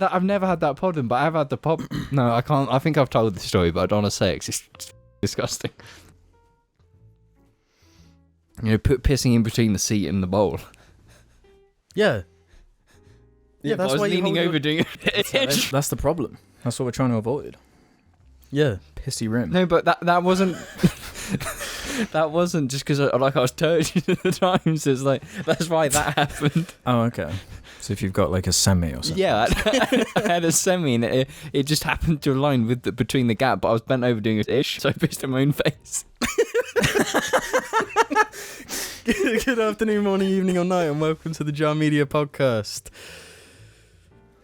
I've never had that problem, but I've had the No, I can't. I think I've told this story, but I don't want to say it 'cause it's disgusting. You know, pissing in between the seat and the bowl. Yeah. Yeah, that's I was why you leaning hold over doing it. That's the problem. That's what we're trying to avoid. Yeah. Pissy rim. No, but that wasn't. That wasn't just because I was turgid at the time. So it's like that's why that happened. Oh, okay. So if you've got like a semi or something. Yeah, I had a semi, and it just happened to align with between the gap. But I was bent over doing a ish, so I pissed in my own face. Good afternoon, morning, evening, or night, and welcome to the Jar Media Podcast.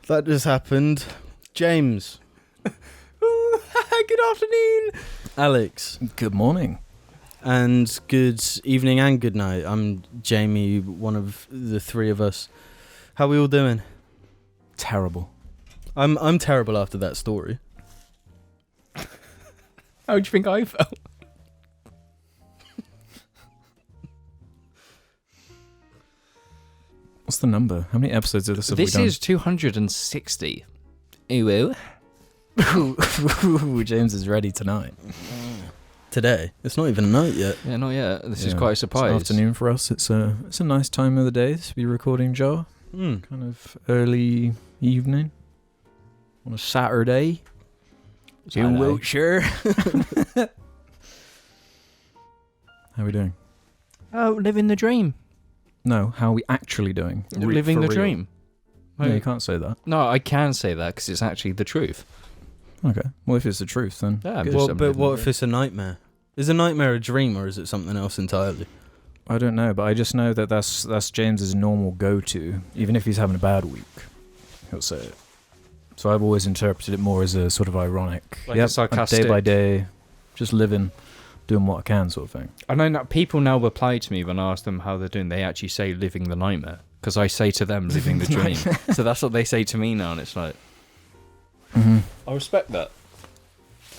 That just happened. James. Good afternoon. Alex. Good morning. And good evening and good night. I'm Jamie, one of the three of us. How are we all doing? Terrible. I'm terrible after that story. How do you think I felt? What's the number? How many episodes of this have we done? This is 260. Ooh. James is ready tonight. Today? It's not even a night yet. Yeah, not yet. This is quite a surprise. It's afternoon for us. It's a nice time of the day to be recording, Joe. Kind of early evening on a Saturday. In Wiltshire. How are we doing? Oh, living the dream. No, how are we actually doing? Living the For real. dream. No, you can't say that. No, I can say that because it's actually the truth. Okay. Well, if it's the truth, then. Yeah, I'm good. just- Well, but what if it's a nightmare? Is a nightmare a dream or is it something else entirely? I don't know, but I just know that that's James's normal go-to. Even if he's having a bad week, he'll say it. So I've always interpreted it more as a sort of ironic, Like a sarcastic- day by day, just living, doing what I can, sort of thing. I know that people now reply to me when I ask them how they're doing. They actually say living the nightmare because I say to them living the dream. So that's what they say to me now, and it's like, I respect that.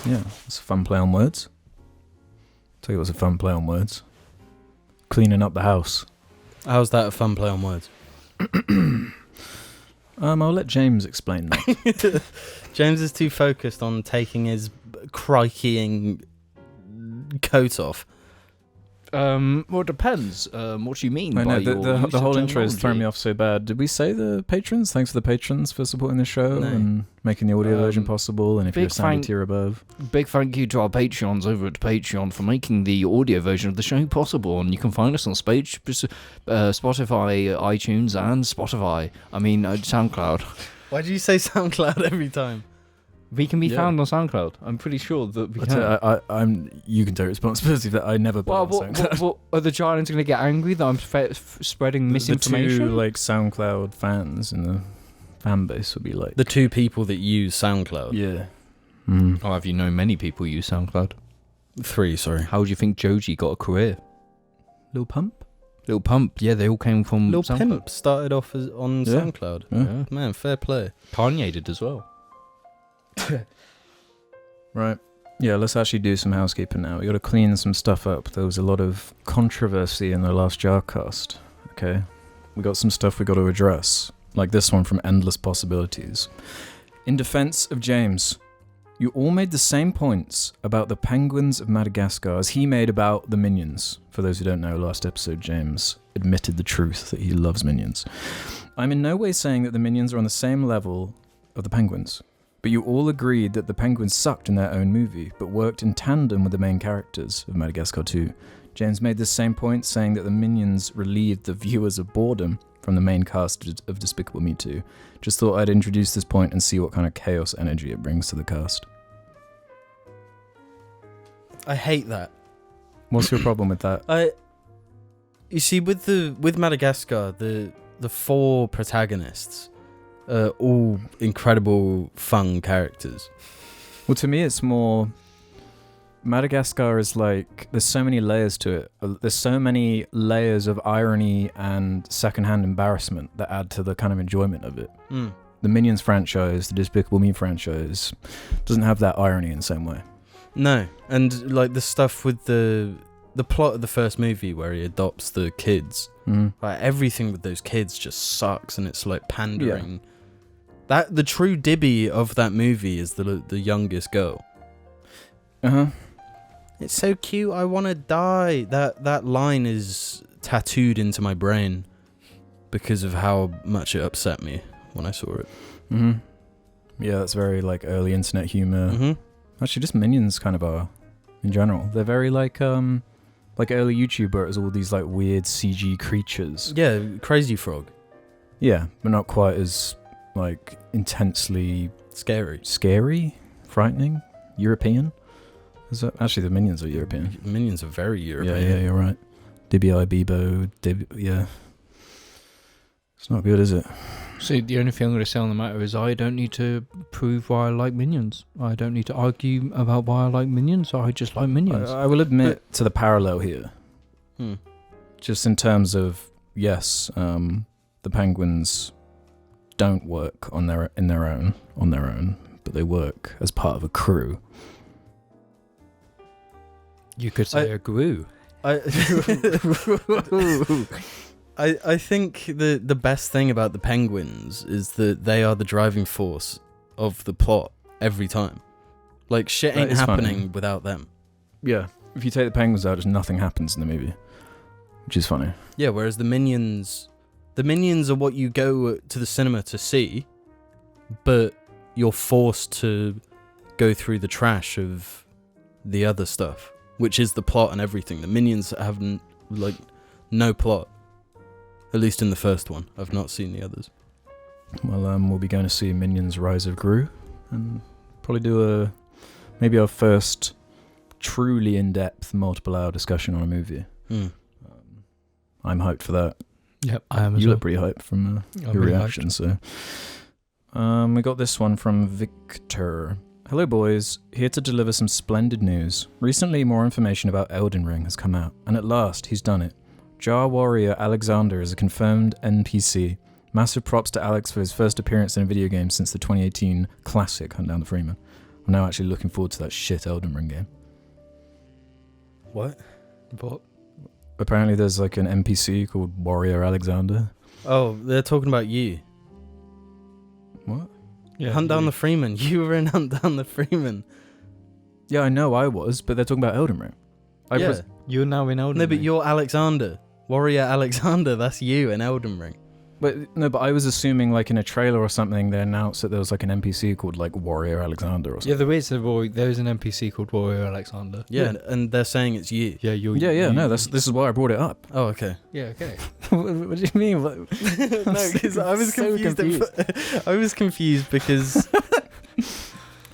Yeah, it's a fun play on words. Tell you what's a fun play on words. Cleaning up the house. How's that a fun play on words? I'll let James explain that. James is too focused on taking his crikeying coat off. Well, it depends. What do you mean? I by know, your use the of whole intro is throwing terminology? me off so bad. Did we say the patrons? Thanks to the patrons for supporting the show No. and making the audio version possible. And if you're a big Sandy thank- tier above. Big thank you to our Patreons over at Patreon for making the audio version of the show possible. And you can find us on Spotify, iTunes, and SoundCloud. Why do you say SoundCloud every time? We can be Yeah. found on SoundCloud. I'm pretty sure that we can. You can take responsibility for that. I never put Well, on SoundCloud. what, are the Giants going to get angry that I'm spreading misinformation? The two like SoundCloud fans in the fan base would be like The two people that use SoundCloud. yeah. Oh, have you known many people use SoundCloud? Three, sorry. How do you think Joji got a career? Lil Pump. Lil Pump, yeah, they all came from Lil SoundCloud. Pimp started off on Yeah. SoundCloud. Yeah. Man, fair play. Kanye did as well. Right. Yeah, let's actually do some housekeeping now. We got to clean some stuff up. There was a lot of controversy in the last JARCast. Okay. We got some stuff we got to address, like this one from Endless Possibilities. In defense of James, you all made the same points about the penguins of Madagascar as he made about the minions. For those who don't know, last episode James admitted the truth that he loves minions. I'm in no way saying that the minions are on the same level of the penguins. But you all agreed that the penguins sucked in their own movie, but worked in tandem with the main characters of Madagascar 2. James made this same point, saying that the minions relieved the viewers of boredom from the main cast of Despicable Me 2. Just thought I'd introduce this point and see what kind of chaos energy it brings to the cast. I hate that. What's your problem with that? You see, with Madagascar, the four protagonists are all incredible, fun characters. Well, to me, it's more... Madagascar is like... There's so many layers to it. There's so many layers of irony and secondhand embarrassment that add to the kind of enjoyment of it. The Minions franchise, the Despicable Me franchise, doesn't have that irony in the same way. No, and like the stuff with the plot of the first movie where he adopts the kids, like everything with those kids just sucks, and it's like pandering The true Dibby of that movie is the youngest girl. Uh-huh. It's so cute. I want to die. That line is tattooed into my brain because of how much it upset me when I saw it. Mm-hmm. Yeah, that's very like early internet humor. Mm-hmm. Actually, just Minions kind of are in general. They're very like early YouTube where it was all these like weird CG creatures. Yeah, Crazy Frog. Yeah, but not quite as like intensely Scary. frightening, European. Is that actually the Minions are European? Minions are very European. Yeah, you're right. Dibby Bibo, yeah. It's not good, is it? See, the only thing I'm going to say on the matter is I don't need to prove why I like Minions. I don't need to argue about why I like Minions. I just like Minions. I will admit to the parallel here. Just in terms of, yes, the Penguins don't work on their own, but they work as part of a crew. You could say a GRU. I think the best thing about the Penguins is that they are the driving force of the plot every time. Like, shit ain't happening without them. Yeah. If you take the Penguins out, just nothing happens in the movie, which is funny. Yeah, whereas the Minions are what you go to the cinema to see, but you're forced to go through the trash of the other stuff, which is the plot and everything. The Minions have no plot. At least in the first one. I've not seen the others. Well, we'll be going to see Minions Rise of Gru, and probably do maybe our first truly in-depth multiple-hour discussion on a movie. I'm hyped for that. Yep, I am as You well. look pretty hyped from your reaction, so... we got this one from Victor. Hello boys, here to deliver some splendid news. Recently more information about Elden Ring has come out, and at last he's done it. Jar Warrior Alexander is a confirmed NPC. Massive props to Alex for his first appearance in a video game since the 2018 classic Hunt Down the Freeman. I'm now actually looking forward to that shit Elden Ring game. What? Apparently there's like an NPC called Warrior Alexander. Oh, they're talking about you. What? Yeah, Hunt Down the Freeman. You were in Hunt Down the Freeman. Yeah, I know I was, but they're talking about Elden Ring. You're now in Elden No, Ring. but you're Alexander. Warrior Alexander, that's you in Elden Ring. But I was assuming like in a trailer or something they announced that there was like an NPC called like Warrior Alexander or something. Yeah, there is an NPC called Warrior Alexander. Yeah, and they're saying it's you. Yeah, you're. No, this is why I brought it up. Oh, okay. Yeah, okay. What do you mean? No, because I was so confused. I was confused because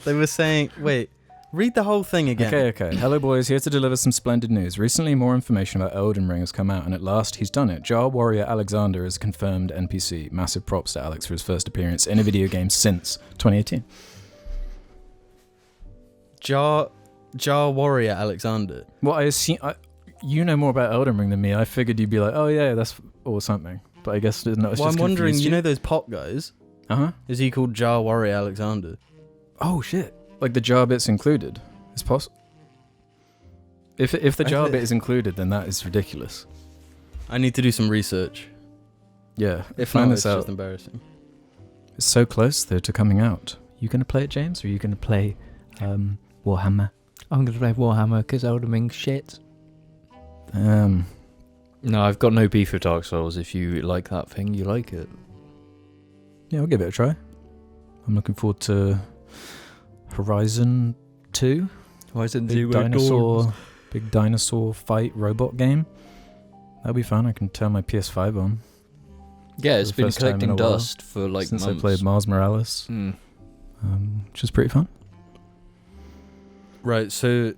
they were saying, wait, read the whole thing again. Okay. Hello boys, here to deliver some splendid news. Recently more information about Elden Ring has come out, and at last he's done it. Jar Warrior Alexander is a confirmed NPC. Massive props to Alex for his first appearance in a video game since 2018. Jar Warrior Alexander. Well, I assume... you know more about Elden Ring than me. I figured you'd be like, oh yeah, that's... or something. But I guess no, it's Well, just I'm wondering, confused you know those pot guys? Uh-huh. Is he called Jar Warrior Alexander? Oh shit. Like the jar bit's included. It's possible. If the jar bit is included, then that is ridiculous. I need to do some research. Yeah. If find not, this it's out. just embarrassing. It's so close though to coming out. You gonna play it, James, or are you gonna play Warhammer? I'm going to play Warhammer because Elden Ring's shit. No, I've got no beef with Dark Souls. If you like that thing, you like it. Yeah, I'll give it a try. I'm looking forward to Horizon 2. Horizon Big dinosaur fight robot game. That'll be fun. I can turn my PS5 on. Yeah, it's For the been first time in collecting a while, dust for like since months. I played Miles Morales, which is pretty fun. Right, so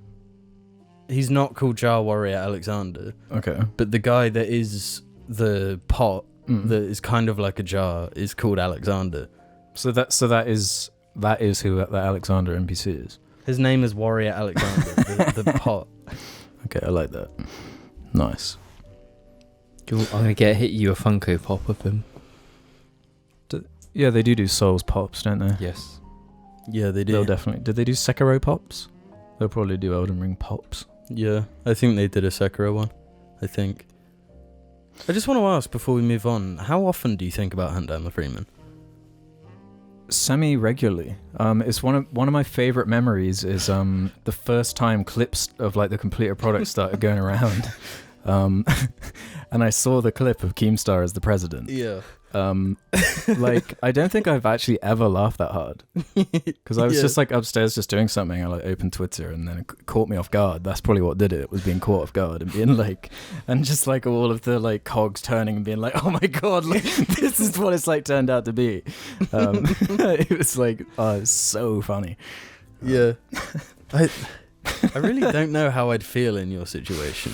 he's not called Jar Warrior Alexander, Okay. but the guy that is the pot that is kind of like a jar is called Alexander. So that is who that Alexander NPC is. His name is Warrior Alexander, the pot. Okay, I like that. Nice. I'm going to hit you a Funko Pop of him. Yeah, they do Souls pops, don't they? Yes. Yeah, they do. They'll definitely. Did they do Sekiro pops? They'll probably do Elden Ring pops. Yeah, I think they did a Sekiro one. I think. I just want to ask before we move on, how often do you think about Hunt Down the Freeman? semi-regularly. It's one of my favorite memories is the first time clips of like the completed product started going around. And I saw the clip of Keemstar as the president. Yeah. Like, I don't think I've actually ever laughed that hard. Because I was just like upstairs just doing something. I like opened Twitter and then it caught me off guard. That's probably what did it, was being caught off guard and being like, and just like all of the like cogs turning and being like, oh my God, like, this is what it's like turned out to be. It was like, oh, it's so funny. Yeah. I really don't know how I'd feel in your situation.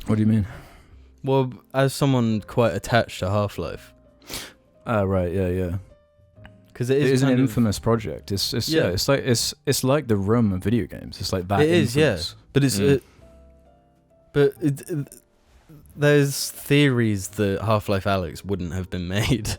What do you mean? Well, as someone quite attached to Half-Life. Right, yeah. Because it is an kind of infamous project. It's like the Room of video games. It's like that. It is, yeah. But there's theories that Half-Life Alyx wouldn't have been made,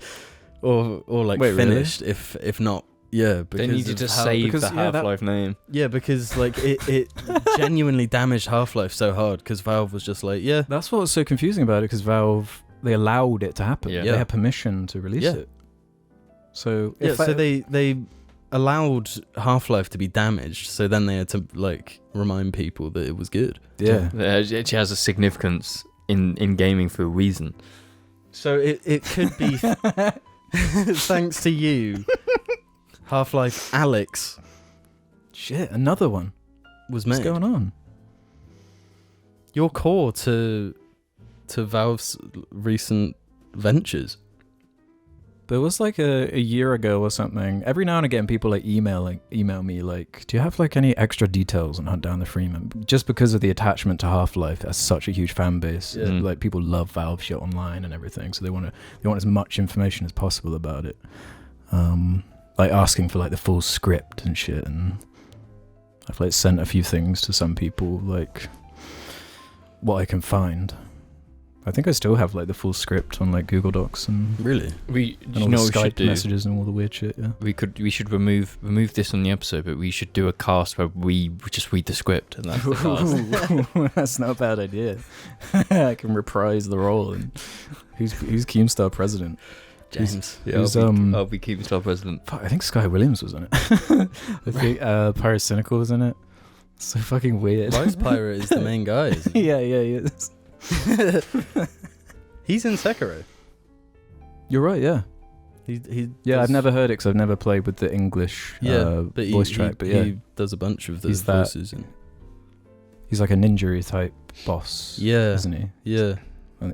or like finished really? if not. Yeah, because they needed to save the Half-Life name. Yeah, because like it genuinely damaged Half-Life so hard because Valve was just like, yeah. That's what was so confusing about it, because Valve, they allowed it to happen. Yeah. They had permission to release it. So they allowed Half-Life to be damaged, so then they had to like remind people that it was good. Yeah. It has a significance in gaming for a reason. So it could be thanks to you. Half-Life Alyx. Shit, another one was made. What's going on? You're core to Valve's recent ventures. There was like a year ago or something. Every now and again, people like email me like, "Do you have like any extra details on Hunt Down the Freeman?" Just because of the attachment to Half-Life, that's such a huge fan base. Yeah. Like people love Valve shit online and everything, so they want as much information as possible about it. Like asking for like the full script and shit, and I've like sent a few things to some people, like what I can find. I think I still have like the full script on like Google Docs and all the Skype messages and all the weird shit. Yeah, we should remove this on the episode, but we should do a cast where we just read the script, and that's the cast. That's not a bad idea. I can reprise the role. And who's Keemstar president? James. I'll be Keemstar president. Fuck, I think Sky Williams was on it. I think Pirate Cynical was in it. So fucking weird. Vice Pirate is the main guy, isn't he? Yeah, he is. He's in Sekiro. You're right, yeah. I've never heard it because I've never played with the English voice track. But he does a bunch of those voices. He's like a ninja type boss, isn't he? Yeah.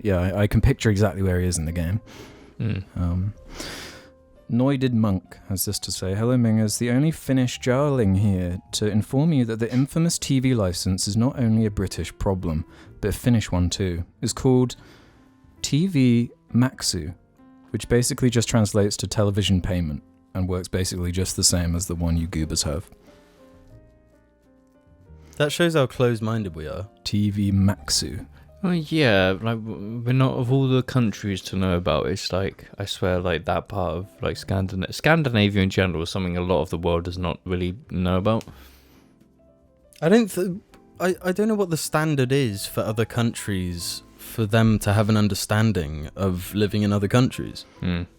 Yeah, I can picture exactly where he is in the game. Noided Monk has this to say: "Hello Mingers, the only Finnish jarling here to inform you that the infamous TV license is not only a British problem, but a Finnish one too. It's called TV Maksu, which basically just translates to television payment and works basically just the same as the one you goobers have." That shows how closed-minded we are. TV Maksu. Well, yeah, like we're not, of all the countries to know about, it's like, I swear, like that part of like Scandinavia in general is something a lot of the world does not really know about. I don't know what the standard is for other countries for them to have an understanding of living in other countries.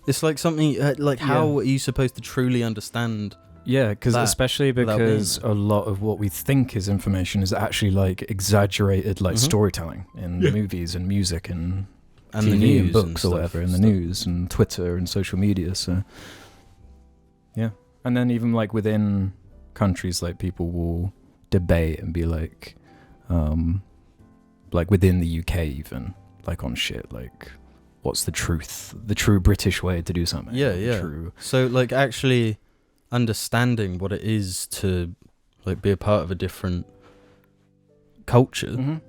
It's like something how are you supposed to truly understand? Yeah, because especially because a lot of what we think is information is actually like exaggerated, like storytelling in movies and music and TV the news and books and or whatever, and the news and Twitter and social media. So yeah, and then even like within countries, like people will debate and be like within the UK even like on shit like, what's the true British way to do something? So like actually understanding what it is to like be a part of a different culture,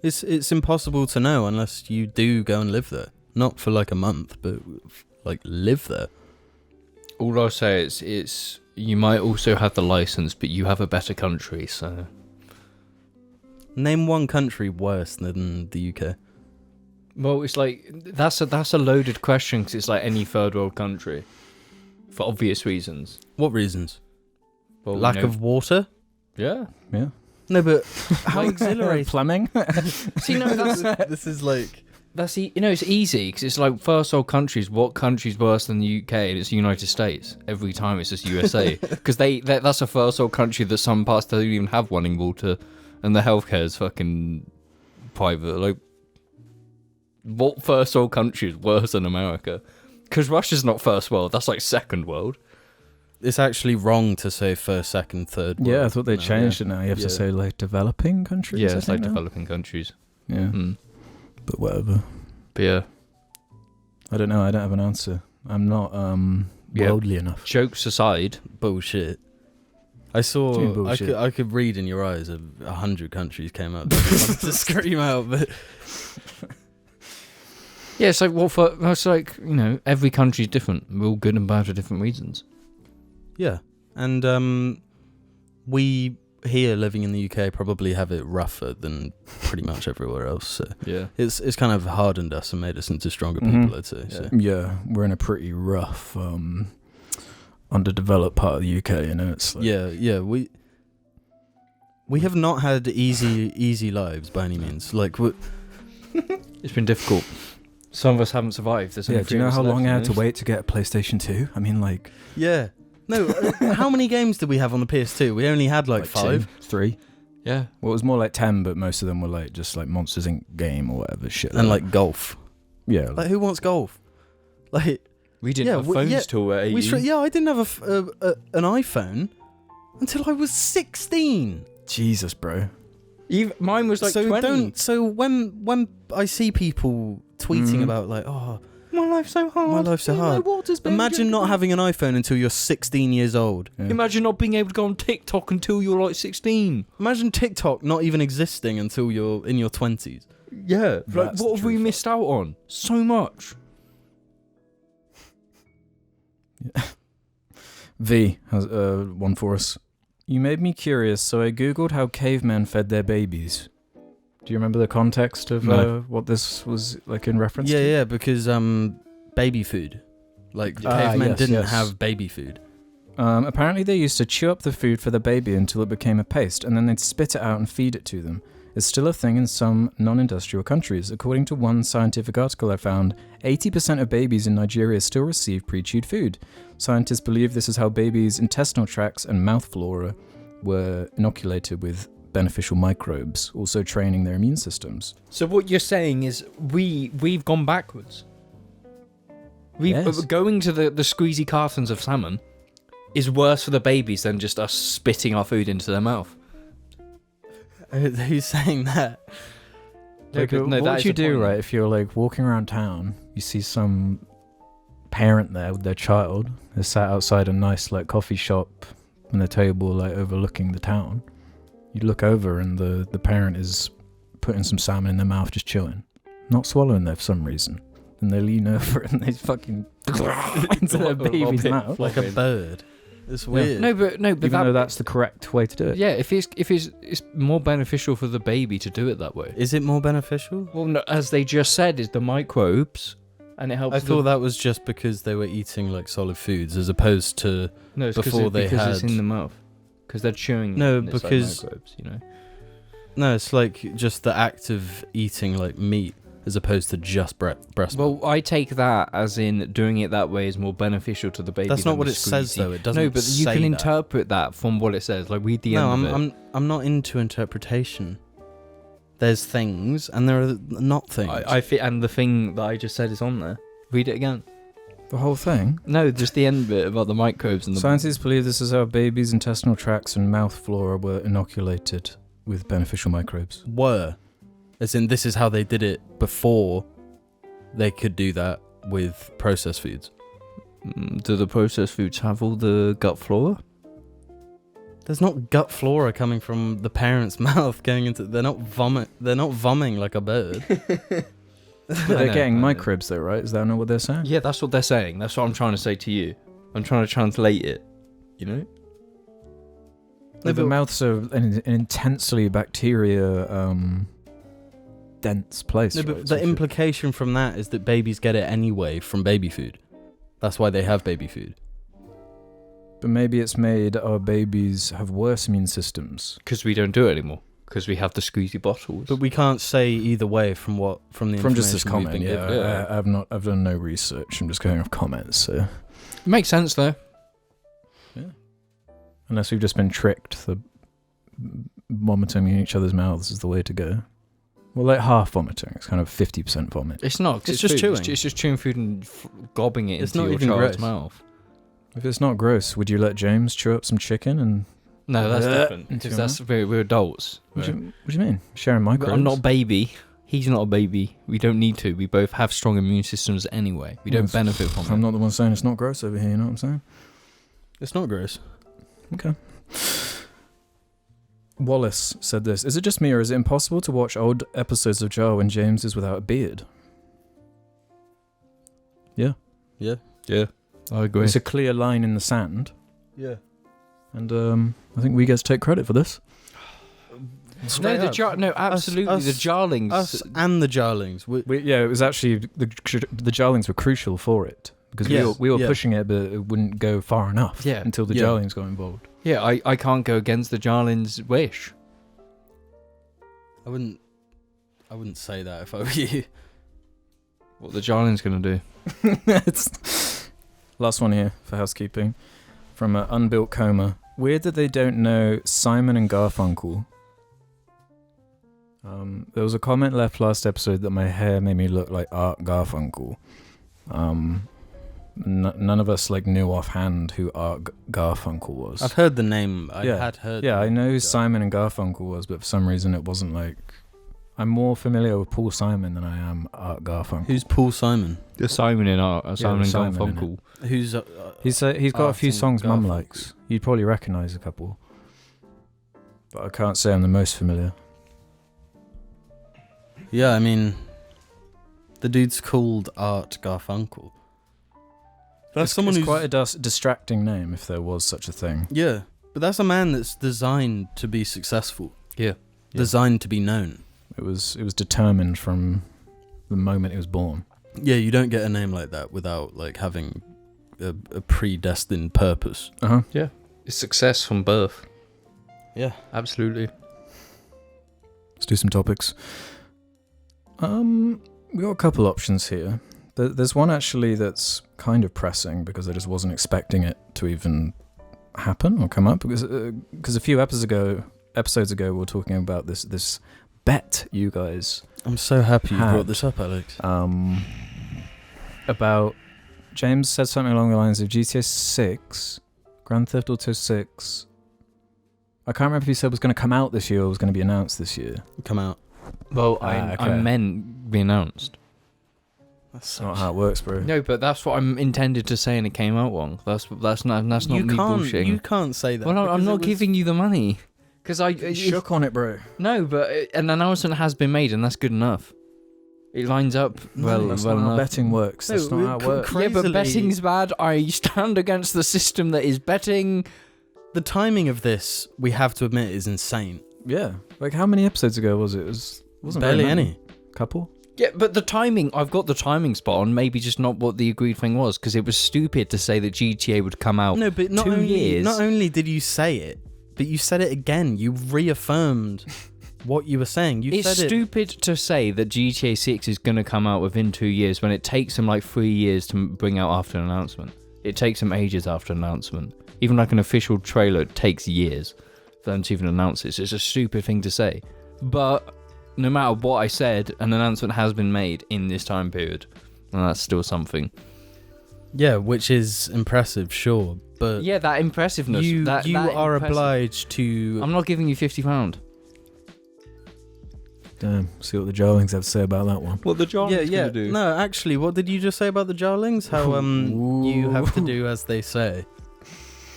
it's impossible to know unless you do go and live there. Not for like a month, but like live there. All I'll say is it's you might also have the license, but you have a better country. So name one country worse than the UK. Well, it's like that's a loaded question because it's like any third world country. For obvious reasons. What reasons? Well, lack of water? Yeah. No, but how exhilarating. Plumbing? See, no, this is like That's it's easy because it's like first world countries. What country's worse than the UK? And it's United States. Every time it's just USA because that's a first world country that some parts don't even have running water, and the healthcare is fucking private. Like, what first world country is worse than America? Because Russia's not first world. That's like second world. It's actually wrong to say first, second, third world. Yeah, I thought they changed it now. You have to say like developing countries. Yeah, it's like developing countries. Yeah. But whatever. But yeah. I don't know. I don't have an answer. I'm not worldly enough. Jokes aside, bullshit. I saw. Bullshit? I could read in your eyes. 100 countries came up. I wanted to scream out, but yeah, it's like it's like every country's different. We're all good and bad for different reasons. yeah, and we here living in the UK probably have it rougher than pretty much everywhere else. So Yeah, it's kind of hardened us and made us into stronger people. I'd say. So. Yeah, we're in a pretty rough, underdeveloped part of the UK. It's like, Yeah. We have not had easy lives by any means. Like it's been difficult. Some of us haven't survived. There's only do you know how long I had to wait to get a PlayStation 2? I mean, like... Yeah. No, how many games did we have on the PS2? We only had like 5. 3. Yeah. Well, it was more like 10, but most of them were like just like Monsters Inc. game or whatever shit. And like golf. Yeah. Like who wants golf? Like we didn't have phones till 18. I didn't have an iPhone until I was 16. Jesus, bro. Mine was like 20. So when I see people tweeting about like, oh, my life's so hard. Imagine not having an iPhone until you're 16 years old. Yeah. Imagine not being able to go on TikTok until you're like 16. Imagine TikTok not even existing until you're in your 20s. Yeah. Like, what have we missed out on? So much. Yeah. V has one for us. You made me curious, so I googled how cavemen fed their babies. Do you remember the context of what this was like in reference to? Yeah, because baby food. Like cavemen didn't have baby food. Apparently they used to chew up the food for the baby until it became a paste, and then they'd spit it out and feed it to them. It's still a thing in some non-industrial countries. According to one scientific article I found, 80% of babies in Nigeria still receive pre-chewed food. Scientists believe this is how babies' intestinal tracts and mouth flora were inoculated with beneficial microbes, also training their immune systems. So what you're saying is we've gone backwards. Going to the squeezy cartons of salmon is worse for the babies than just us spitting our food into their mouth. Who's saying that? What would you do, right, if you're like walking around town, you see some parent there with their child, they're sat outside a nice like coffee shop on a table like overlooking the town. You look over and the parent is putting some salmon in their mouth, just chilling, not swallowing there for some reason. And they lean over and they fucking into their baby's mouth like a bird. It's weird. No, but even though that's the correct way to do it. Yeah, if it's more beneficial for the baby to do it that way. Is it more beneficial? Well, no, as they just said, is the microbes, and it helps. I thought that was just because they were eating like solid foods, as opposed to because it's in the mouth, because they're chewing. No, and it's because like microbes, No, it's like just the act of eating like meat, as opposed to just breast. Well, I take that as in doing it that way is more beneficial to the baby. That's not what it says, though. It doesn't. No, but you say can that. interpret that from what it says. Like read the end of it. I'm not into interpretation. There's things, and there are not things. And the thing that I just said is on there. Read it again. The whole thing? No, just the end bit about the microbes and the. Scientists believe this is how babies' intestinal tracts and mouth flora were inoculated with beneficial microbes. As in, this is how they did it before they could do that with processed foods. Do the processed foods have all the gut flora? There's not gut flora coming from the parent's mouth going into. They're not vomiting like a bird. They're getting microbes, though, right? Is that not what they're saying? Yeah, that's what they're saying. That's what I'm trying to say to you. I'm trying to translate it. You know. The mouth's an intensely bacteria. Dense place. No, but the implication from that is that babies get it anyway from baby food. That's why they have baby food. But maybe it's made our babies have worse immune systems. Because we don't do it anymore. because we have the squeezy bottles. But we can't say either way from just this information we've comment. been given. Yeah. I've done no research. I'm just going off comments. So Makes sense though. unless we've just been tricked, the vomiting in each other's mouths is the way to go. Well, like half vomiting. It's kind of 50% vomit. It's not. 'Cause It's just food. chewing. It's just chewing food and gobbing it It's into not your even child's gross. mouth. If it's not gross, would you let James chew up some chicken? And No, that's different. into Because your we're adults. what do you mean? Sharing microbes? I'm not a baby. He's not a baby. We don't need to. We both have strong immune systems anyway. We don't Yes. benefit from I'm it. not the one saying it's not gross over here. You know what I'm saying? It's not gross. Okay. Wallace said this. Is it just me or is it impossible to watch old episodes of Jar when James is without a beard? Yeah. Yeah, I agree. It's a clear line in the sand. Yeah. And I think we get to take credit for this. No, absolutely. Us- the Jarlings. Us and the Jarlings. It was actually the Jarlings were crucial for it because Yes, we were yeah. pushing it, but it wouldn't go far enough Yeah, until the yeah. Jarlings got involved. Yeah, I can't go against the Jarlings' wish. I wouldn't say that if I were you. What the Jarlings gonna do? It's last one here for housekeeping from Unbuilt Coma. Weird that they don't know Simon and Garfunkel. There was a comment left last episode that my hair made me look like Art Garfunkel. None of us knew offhand who Art Garfunkel was. I've heard the name. I had heard. Yeah, the I know who name. Simon and Garfunkel was, but for some reason it wasn't I'm more familiar with Paul Simon than I am Art Garfunkel. Who's Paul Simon? The Simon in Art. Simon and Simon in Garfunkel. Who's He's got a few Art songs and Mum Garfunkel. likes. You'd probably recognise a couple, but I can't say I'm the most familiar. Yeah, I mean, the dude's called Art Garfunkel. That's someone it's who's quite a distracting name if there was such a thing. Yeah, but that's a man that's designed to be successful. Yeah. Designed to be known. It was determined from the moment it was born. Yeah, you don't get a name like that without having a predestined purpose. Yeah. It's success from birth. Yeah. Absolutely. Let's do some topics. We got a couple options here. There's one actually that's kind of pressing because I just wasn't expecting it to even happen or come up because a few episodes ago we were talking about this bet you guys I'm so happy you had. brought this up, Alex. About James said something along the lines of GTA 6, Grand Theft Auto 6. I can't remember if he said it was going to come out this year or was going to be announced this year. Come out. Well, okay. I meant be announced. That's That's not how it works, bro. No, but that's what I'm intended to say, and it came out wrong. That's not me bullshitting. You can't say that. Well, I'm because not it was- giving you the money because Shook on it, bro. No, but an announcement has been made, and that's good enough. It lines up well That's not how enough. betting works. That's No, not how it works. Yeah, but crazily- betting's bad. I stand against the system that is betting. The timing of this, we have to admit, is insane. Yeah. How many episodes ago was it? Wasn't very Barely many. any. Couple? Yeah, but the timing, I've got the timing spot on, maybe just not what the agreed thing was, because it was stupid to say that GTA would come out No, but not 2 only, years. Not only did you say it, but you said it again. You reaffirmed what you were saying. You It's said stupid to say that GTA 6 is going to come out within 2 years when it takes them 3 years to bring out after an announcement. It takes them ages after an announcement. Even an official trailer takes years for them to even announce it. So it's a stupid thing to say. But no matter what I said, an announcement has been made in this time period. And that's still something. Yeah, which is impressive, sure. But Yeah, that impressiveness. you that are impressive. obliged to... I'm not giving you £50. Damn. See what the Jarlings have to say about that one. What the yeah. No, actually, what did you just say about the Jarlings? How you have to do as they say.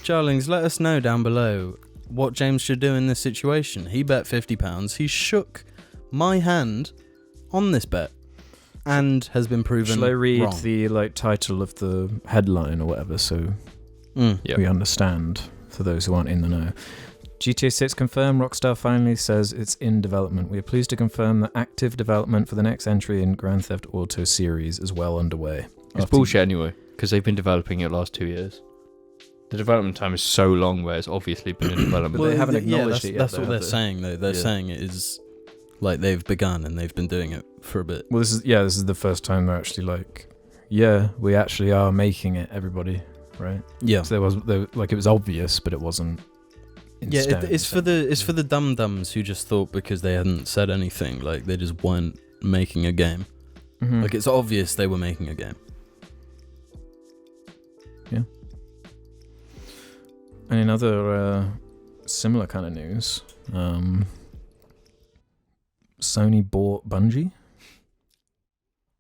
Jarlings, let us know down below what James should do in this situation. He bet £50. He shook my hand on this bet and has been proven Shall I read wrong. the title of the headline or whatever so Yeah. we understand for those who aren't in the know? GTA 6 confirmed. Rockstar finally says it's in development. We are pleased to confirm that active development for the next entry in Grand Theft Auto series is well underway. It's bullshit anyway, because they've been developing it the last 2 years. The development time is so long where it's obviously been in development. But they haven't acknowledged it yet. That's though, what they're have they? saying, though. They're saying it is like they've begun and they've been doing it for a bit. Well, this is the first time they're actually like, yeah, we actually are making it, everybody, right? Yeah. So it was obvious, but it wasn't. It's for the dum-dums who just thought because they hadn't said anything, like they just weren't making a game. Mm-hmm. Like it's obvious they were making a game. Yeah. And in other similar kind of news, Sony bought Bungie.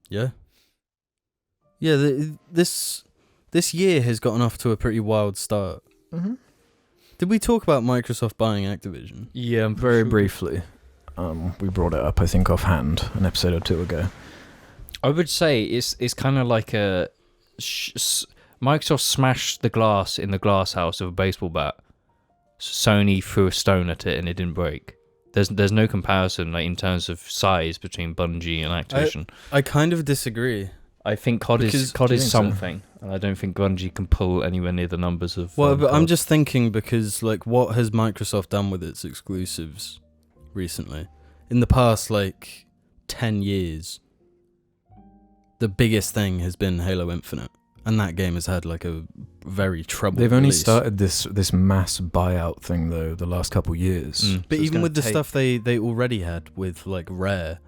Yeah. Yeah. This year has gotten off to a pretty wild start. Mm-hmm. Did we talk about Microsoft buying Activision? Yeah, I'm Very sure. briefly. We brought it up, I think, offhand an episode or two ago. I would say it's kind of like a Microsoft smashed the glass in the glass house of a baseball bat. Sony threw a stone at it and it didn't break. There's no comparison like in terms of size between Bungie and Activision. I kind of disagree. I think COD Do you is think so? something, and I don't think Bungie can pull anywhere near the numbers of. Well, but I'm COD. just thinking because like what has Microsoft done with its exclusives recently? In the past 10 years, the biggest thing has been Halo Infinite, and that game has had a very troubled They've only release. started this mass buyout thing though the last couple years. Mm. But So it's even gonna with the take- stuff they already had with Rare,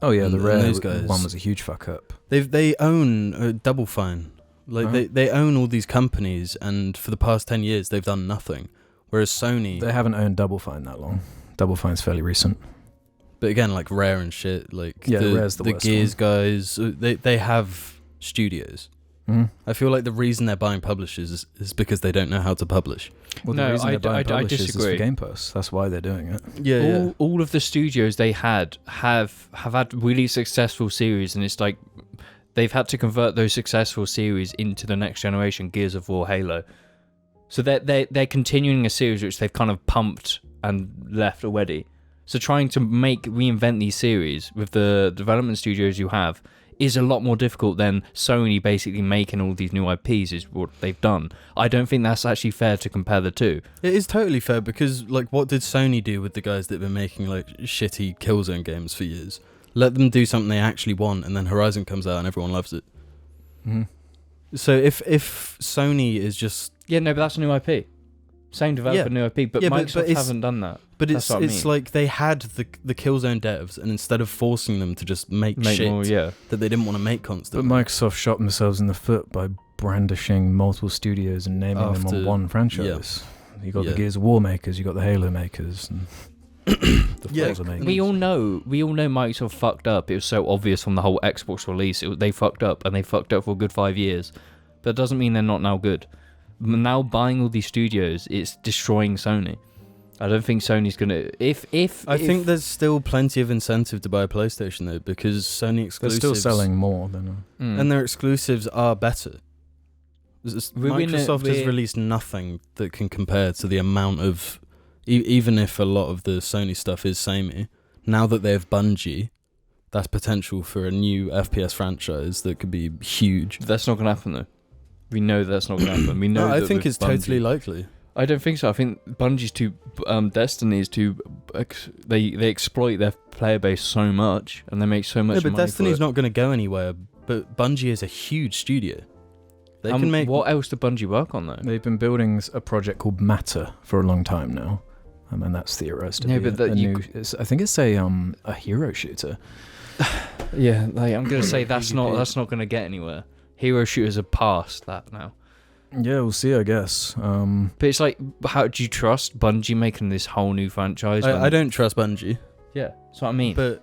Oh yeah, the and Rare those guys- one was a huge fuck up. they own Double Fine. Uh-huh. They own all these companies, and for the past 10 years they've done nothing. Whereas Sony, They haven't owned Double Fine that long. Double Fine's fairly recent. but again Rare and shit, Yeah, Rare's the worst Gears guys, they have studios. Mm-hmm. I feel like the reason they're buying publishers is because they don't know how to publish. Well, No, the reason I they're buying d- I publishers is disagree. for Game Pass. That's why they're doing it. Yeah, all of the studios they have had really successful series, and it's like they've had to convert those successful series into the next generation, Gears of War, Halo. So they're continuing a series which they've kind of pumped and left already. So trying to reinvent these series with the development studios you have is a lot more difficult than Sony basically making all these new IPs is what they've done. I don't think that's actually fair to compare the two. It is totally fair because what did Sony do with the guys that have been making shitty Killzone games for years? Let them do something they actually want, and then Horizon comes out and everyone loves it. Mm-hmm. So if Sony is just Yeah, no, but that's a new IP. Same developer, new IP, but Yeah, but Microsoft it's- haven't done that. but That's what I mean. like they had the Killzone devs, and instead of forcing them to just make shit more, yeah. that they didn't want to make But constantly. Microsoft shot themselves in the foot by brandishing multiple studios and naming them After- on one franchise. You got Yeah. the Gears of War makers, you got the Halo makers, and the Yeah. Forza makers. We all know Microsoft fucked up. It was so obvious from the whole Xbox release. They fucked up, and they fucked up for a good 5 years. But it doesn't mean they're not now good. Now buying all these studios, it's destroying Sony. I don't think Sony's gonna. I think there's still plenty of incentive to buy a PlayStation though, because Sony They're exclusives still selling more than. and their exclusives are better. Microsoft has we're- released nothing that can compare to the amount of, even if a lot of the Sony stuff is samey. Now that they have Bungie, that's potential for a new FPS franchise that could be huge. That's not gonna happen though. We know that's not gonna happen. We know. No, I that think with it's totally Bungie- likely. I don't think so. I think Bungie's too. Destiny's too. They exploit their player base so much, and they make so much. No, but money Destiny's for it. not going to go anywhere. But Bungie is a huge studio. They can make. What else did Bungie work on though? They've been building a project called Matter for a long time now, and that's theorized to No, be but that a you new. I think it's a hero shooter. Yeah, I'm gonna say that's not gonna get anywhere. Hero shooters are past that now. Yeah, we'll see. I guess. But it's like, how do you trust Bungie making this whole new franchise? I don't trust Bungie. Yeah, that's what I mean. But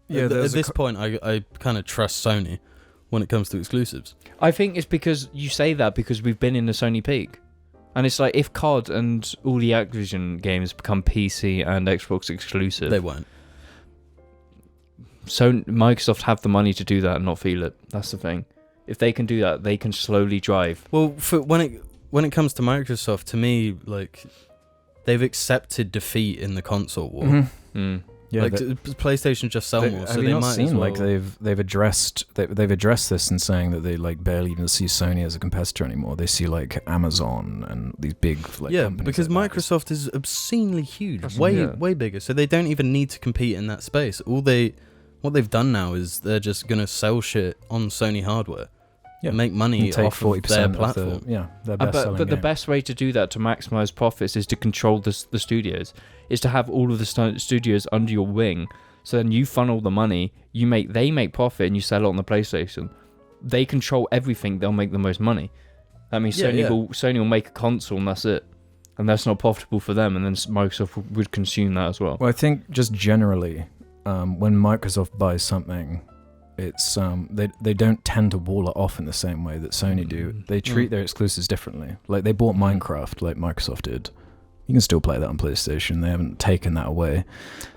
Yeah, at there's a this point, I kind of trust Sony when it comes to exclusives. I think it's because you say that because we've been in the Sony peak. And it's like, if COD and all the Activision games become PC and Xbox exclusive, They won't. so Microsoft have the money to do that and not feel it. That's the thing. If they can do that, they can slowly drive. Well, for when it comes to Microsoft, to me, they've accepted defeat in the console war. Mm-hmm. Mm. Yeah, like PlayStation just sell more, so have you they not might seen as well. like they've addressed this in saying that they like barely even see Sony as a competitor anymore. They see like Amazon and these big like companies because like Microsoft is obscenely huge, That's- way bigger. So they don't even need to compete in that space. What they've done now is they're just gonna sell shit on Sony hardware, make money and take off of 40% their platform. their best selling but the game. best way to do that to maximize profits is to control the studios, is to have all of the studios under your wing. So then you funnel the money, they make profit, and you sell it on the PlayStation. They control everything. They'll make the most money. That means Sony will make a console, and that's it. And that's not profitable for them. And then Microsoft would consume that as well. Well, I think just generally, when Microsoft buys something, it's they don't tend to wall it off in the same way that Sony do. They treat their exclusives differently. Like they bought Minecraft, like Microsoft did. You can still play that on PlayStation. They haven't taken that away.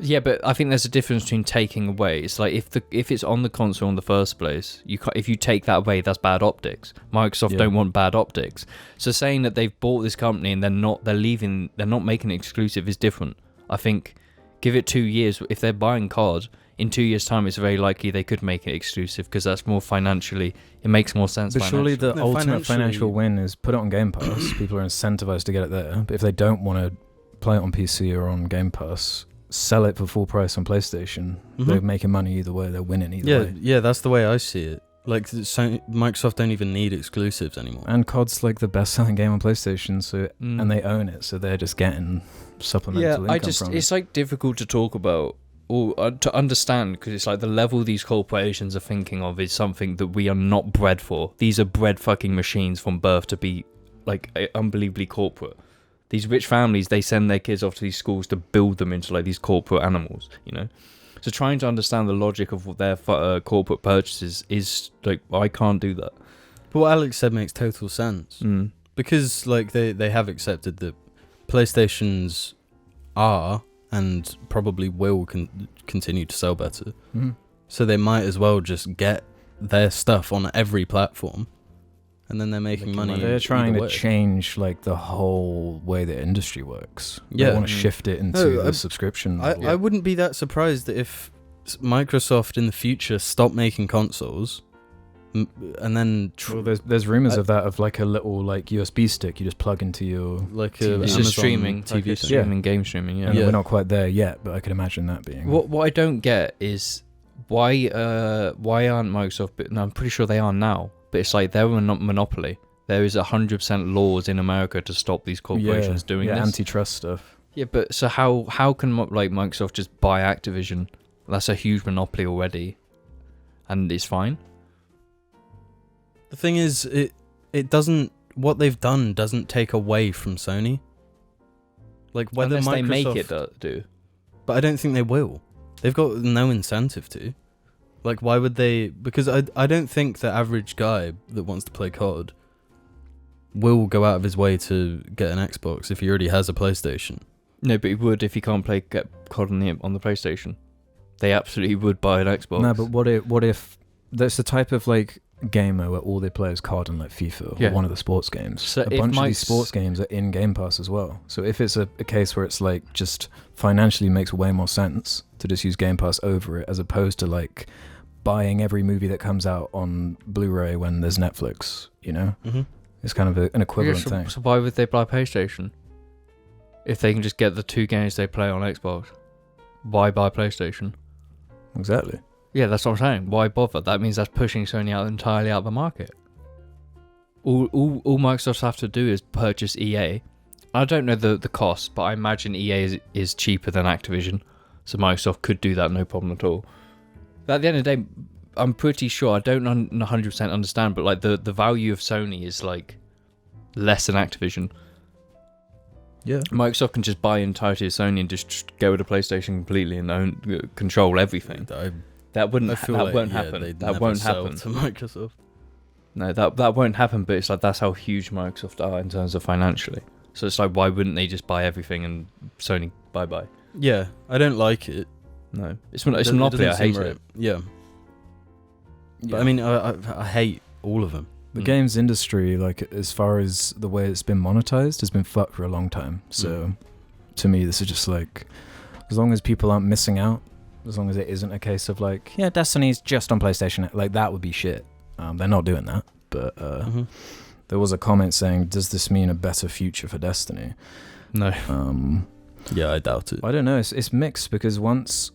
Yeah, but I think there's a difference between taking away. It's like if it's on the console in the first place, if you take that away, that's bad optics. Microsoft don't want bad optics. So saying that they've bought this company and they're not making it exclusive is different. I think give it 2 years. If they're buying COD, in 2 years' time, it's very likely they could make it exclusive because that's more financially. It makes more sense. But surely the No, ultimate financial win is put it on Game Pass. People are incentivized to get it there. But if they don't want to play it on PC or on Game Pass, sell it for full price on PlayStation. They're making money either way. They're winning either way. Yeah, that's the way I see it. Like, Microsoft don't even need exclusives anymore. And COD's like the best-selling game on PlayStation, so and they own it, so they're just getting supplemental income from it. It's like difficult to talk about or to understand because it's like the level these corporations are thinking of is something that we are not bred for. These are bred fucking machines from birth to be like unbelievably corporate. These rich families, they send their kids off to these schools to build them into like these corporate animals, you know. So trying to understand the logic of their corporate purchases is like I can't do that. But what Alex said makes total sense because like they have accepted that PlayStations are and probably will continue to sell better. So they might as well just get their stuff on every platform, and then they're making money. They're trying to change like the whole way the industry works. They want to shift it into the subscription model. I wouldn't be that surprised that if Microsoft in the future stopped making consoles, and then there's rumors of that, of like a little like USB stick you just plug into your like a Amazon streaming TV streaming game streaming. And we're not quite there yet, but I could imagine that being. What I don't get is why aren't Microsoft? But no, I'm pretty sure they are now. But it's like they're a monopoly. There is 100% laws in America to stop these corporations doing this. Antitrust stuff. Yeah, but so how can like Microsoft just buy Activision? That's a huge monopoly already, and it's fine. The thing is, it doesn't. What they've done doesn't take away from Sony. Like whether unless they make Microsoft it do. But I don't think they will. They've got no incentive to. Like, why would they? Because I don't think the average guy that wants to play COD will go out of his way to get an Xbox if he already has a PlayStation. No, but he would if he can't get COD on the PlayStation. They absolutely would buy an Xbox. No, but what if that's the type of like gamer where all they play is COD and like FIFA or one of the sports games. So a bunch of these sports games are in Game Pass as well. So if it's a case where it's like just financially makes way more sense to just use Game Pass over it as opposed to like buying every movie that comes out on Blu-ray when there's Netflix, you know? It's kind of an equivalent thing. So why would they buy PlayStation? If they can just get the two games they play on Xbox, why buy PlayStation? Exactly. Yeah, that's what I'm saying. Why bother? That means that's pushing Sony entirely out of the market. All Microsoft have to do is purchase EA. I don't know the cost, but I imagine EA is cheaper than Activision, so Microsoft could do that no problem at all. But at the end of the day, I'm pretty sure, I don't 100% understand, but like the value of Sony is like less than Activision. Yeah. Microsoft can just buy entirety of Sony and just go with the PlayStation completely and control everything. That won't happen. That won't happen to Microsoft. No, that won't happen. But it's like that's how huge Microsoft are in terms of financially. So it's like, why wouldn't they just buy everything and Sony bye? Yeah, I don't like it. No, it's a monopoly. I hate it. Yeah. But I mean, I hate all of them. The games industry, like as far as the way it's been monetized, has been fucked for a long time. So to me, this is just like as long as people aren't missing out, as long as it isn't a case of like, yeah, Destiny's just on PlayStation, like that would be shit. They're not doing that, but there was a comment saying, does this mean a better future for Destiny? No. Yeah, I doubt it. I don't know. It's mixed because once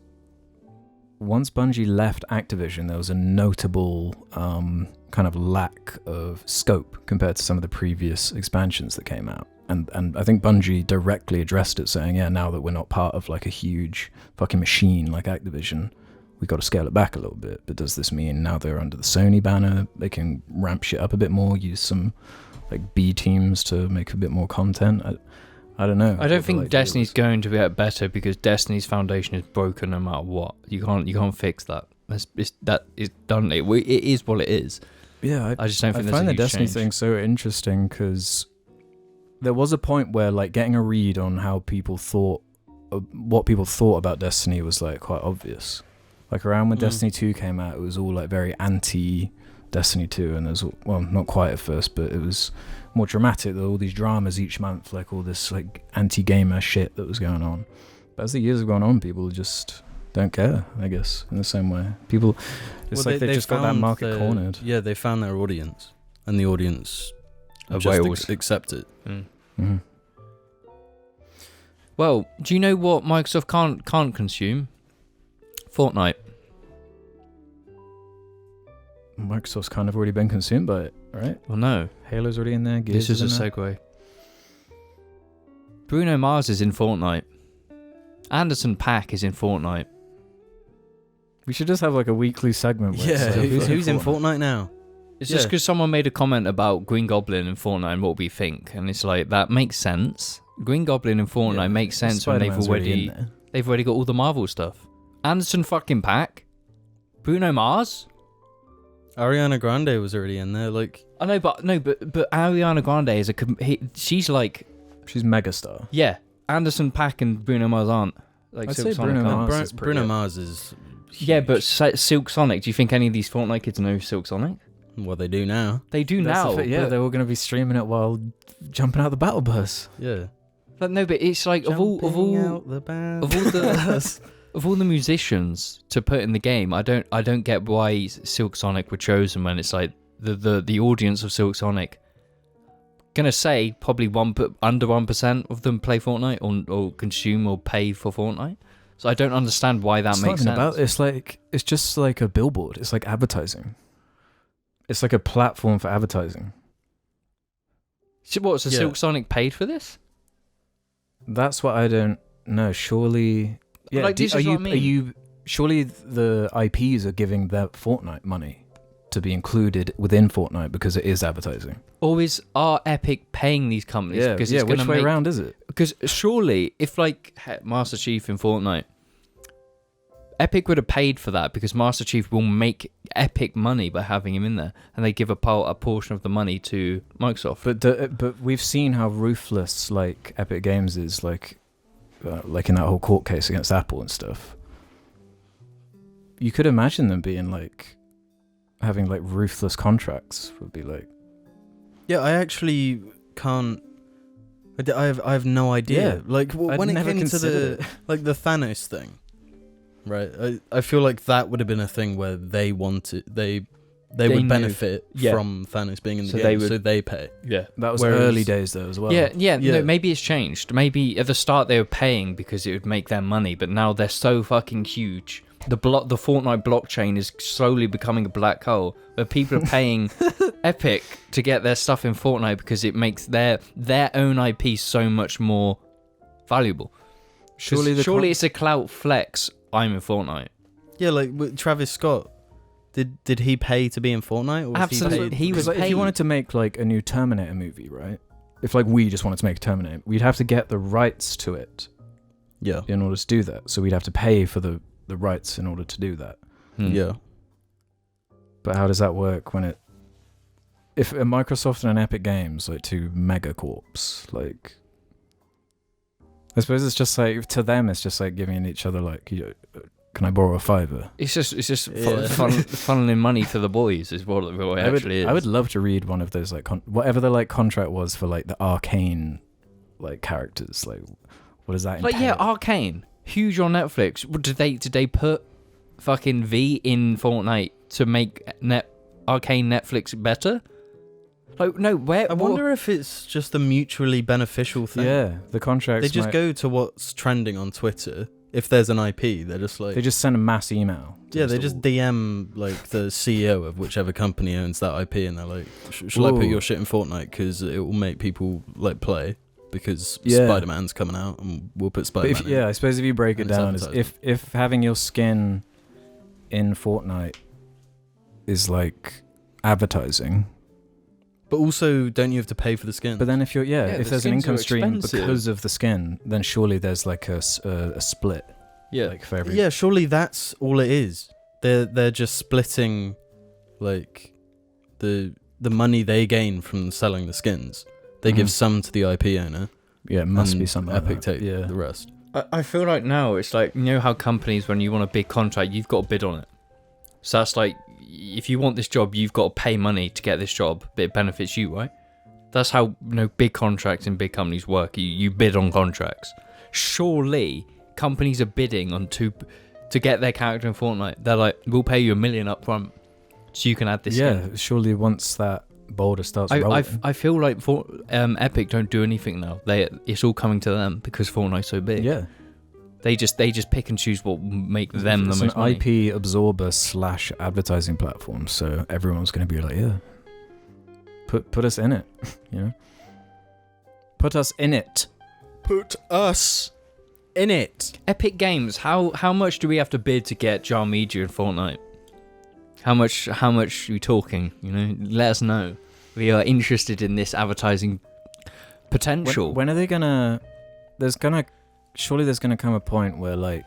Bungie left Activision, there was a notable kind of lack of scope compared to some of the previous expansions that came out. And I think Bungie directly addressed it, saying, yeah, now that we're not part of like a huge fucking machine like Activision, we got to scale it back a little bit. But does this mean now they're under the Sony banner, they can ramp shit up a bit more, use some like B teams to make a bit more content? I don't know. I don't think Destiny's going to get better because Destiny's foundation is broken no matter what. You can't fix that. That is done. It is what it is. Yeah, I just don't think I there's find a the huge Destiny change. thing so interesting because there was a point where like getting a read on how people thought, what people thought about Destiny was like quite obvious. Like around when Destiny 2 came out, it was all like very anti Destiny 2, and there's, well, not quite at first, but it was more dramatic. There were all these dramas each month, like all this like anti-gamer shit that was going on. But as the years have gone on, people just don't care, I guess, in the same way. People, it's like they've just got that market cornered. Yeah, they found their audience, and the audience Of just Wales. accept it. Mm-hmm. Well, do you know what Microsoft can't consume? Fortnite. Microsoft's kind of already been consumed by it, right? Well, no. Halo's already in there. Gears This is in a there. segue. Bruno Mars is in Fortnite. Anderson .Paak is in Fortnite. We should just have like a weekly segment. Where Yeah, it's like, who's in Fortnite now? It's just Yeah. because someone made a comment about Green Goblin in Fortnite and what we think, and it's like that makes sense. Green Goblin in Fortnite Yeah, makes sense when Spider-Man's already in there. they've already got all the Marvel stuff. Anderson fucking .Paak, Bruno Mars. Ariana Grande was already in there. Like, I know, but Ariana Grande is she's like, She's megastar. yeah. Anderson .Paak and Bruno Mars aren't. Like I'd Silk say Sonic Bruno aren't. Mars is pretty Bruno up. Mars is. Yeah, but Silk Sonic. Do you think any of these Fortnite kids know Silk Sonic? Well, they do now. They do That's now. the thing, yeah, but- they're all going to be streaming it while jumping out the battle bus. Yeah. But no, but it's like of all the musicians to put in the game, I don't get why Silk Sonic were chosen when it's like the audience of Silk Sonic. Gonna say probably under 1% of them play Fortnite or consume or pay for Fortnite. So I don't understand why that It's makes not even sense. about, it's just like a billboard. It's like advertising. It's like a platform for advertising. So what? So Yeah. Silk Sonic paid for this? That's what I don't know. Surely, yeah. Like, this is what I mean. Surely the IPs are giving their Fortnite money to be included within Fortnite because it is advertising. Or are Epic paying these companies? Because it's which gonna way make, around is it? Because surely, if like Master Chief in Fortnite, Epic would have paid for that because Master Chief will make Epic money by having him in there, and they give a portion of the money to Microsoft. But we've seen how ruthless like Epic Games is, like in that whole court case against Apple and stuff. You could imagine them being like having like ruthless contracts. Would be like, Yeah, I actually can't. I have no idea. Yeah, Like I'd when it never came to considered the like the Thanos thing, right? I feel like that would have been a thing where they wanted they They would knew. benefit Yeah. from Thanos being in the So game, they so they pay. yeah. that was Whereas- early days though as well. Yeah. Yeah. No, maybe it's changed. Maybe at the start they were paying because it would make them money, but now they're so fucking huge. The Fortnite blockchain is slowly becoming a black hole where people are paying Epic to get their stuff in Fortnite because it makes their own IP so much more valuable. Surely it's a clout flex. I'm in Fortnite. Yeah, like with Travis Scott. Did he pay to be in Fortnite? Or was Absolutely. He He was Because like, if paid. you wanted to make like a new Terminator movie, right? If like we just wanted to make a Terminator, we'd have to get the rights to it yeah. in order to do that. So we'd have to pay for the rights in order to do that. Yeah. But how does that work when if a Microsoft and an Epic Games, like two mega corps, like I suppose it's just like to them it's just like giving each other like, can I borrow a $5? It's just Yeah. funneling money to the boys is what it actually is. I would love to read one of those like whatever the like contract was for like the arcane like characters. Like what does that Like entail? Arcane. huge on Netflix. Did they put fucking V in Fortnite to make Arcane Netflix better? Like, no, where? I wonder if it's just a mutually beneficial thing. Yeah, the contracts. They just go to what's trending on Twitter. If there's an IP, they're just like... They just send a mass email. Yeah, they just DM, like, the CEO of whichever company owns that IP, and they're like, shall I put your shit in Fortnite? Because it will make people, like, play. Because Spider-Man's coming out, and we'll put Spider-Man in. I suppose if you break it down, is if having your skin in Fortnite is, like, advertising... But also, don't you have to pay for the skin? But then if if there's an income stream because of the skin, then surely there's like a split. Yeah. Like for every... Yeah, surely that's all it is. They're just splitting, like, the money they gain from selling the skins. They give some to the IP owner. Yeah, it must be something Epic like that. take the rest. I feel like now it's like, you know how companies, when you want a big contract, you've got to bid on it. So that's like, if you want this job, you've got to pay money to get this job, but it benefits you, right? That's how, big contracts in big companies work. You bid on contracts. Surely companies are bidding on to get their character in Fortnite. They're like, we'll pay you $1 million up front so you can add this skin. Surely once that boulder starts rolling. I feel like Epic don't do anything now. It's all coming to them because Fortnite's so big. Yeah. They just pick and choose what make them the most money. It's an IP absorber / advertising platform, so everyone's going to be like, yeah, put us in it, Put us in it. Put us in it. Epic Games, how much do we have to bid to get Jar Media in Fortnite? How much are we talking? Let us know. We are interested in this advertising potential. When are they gonna? Surely there's gonna come a point where like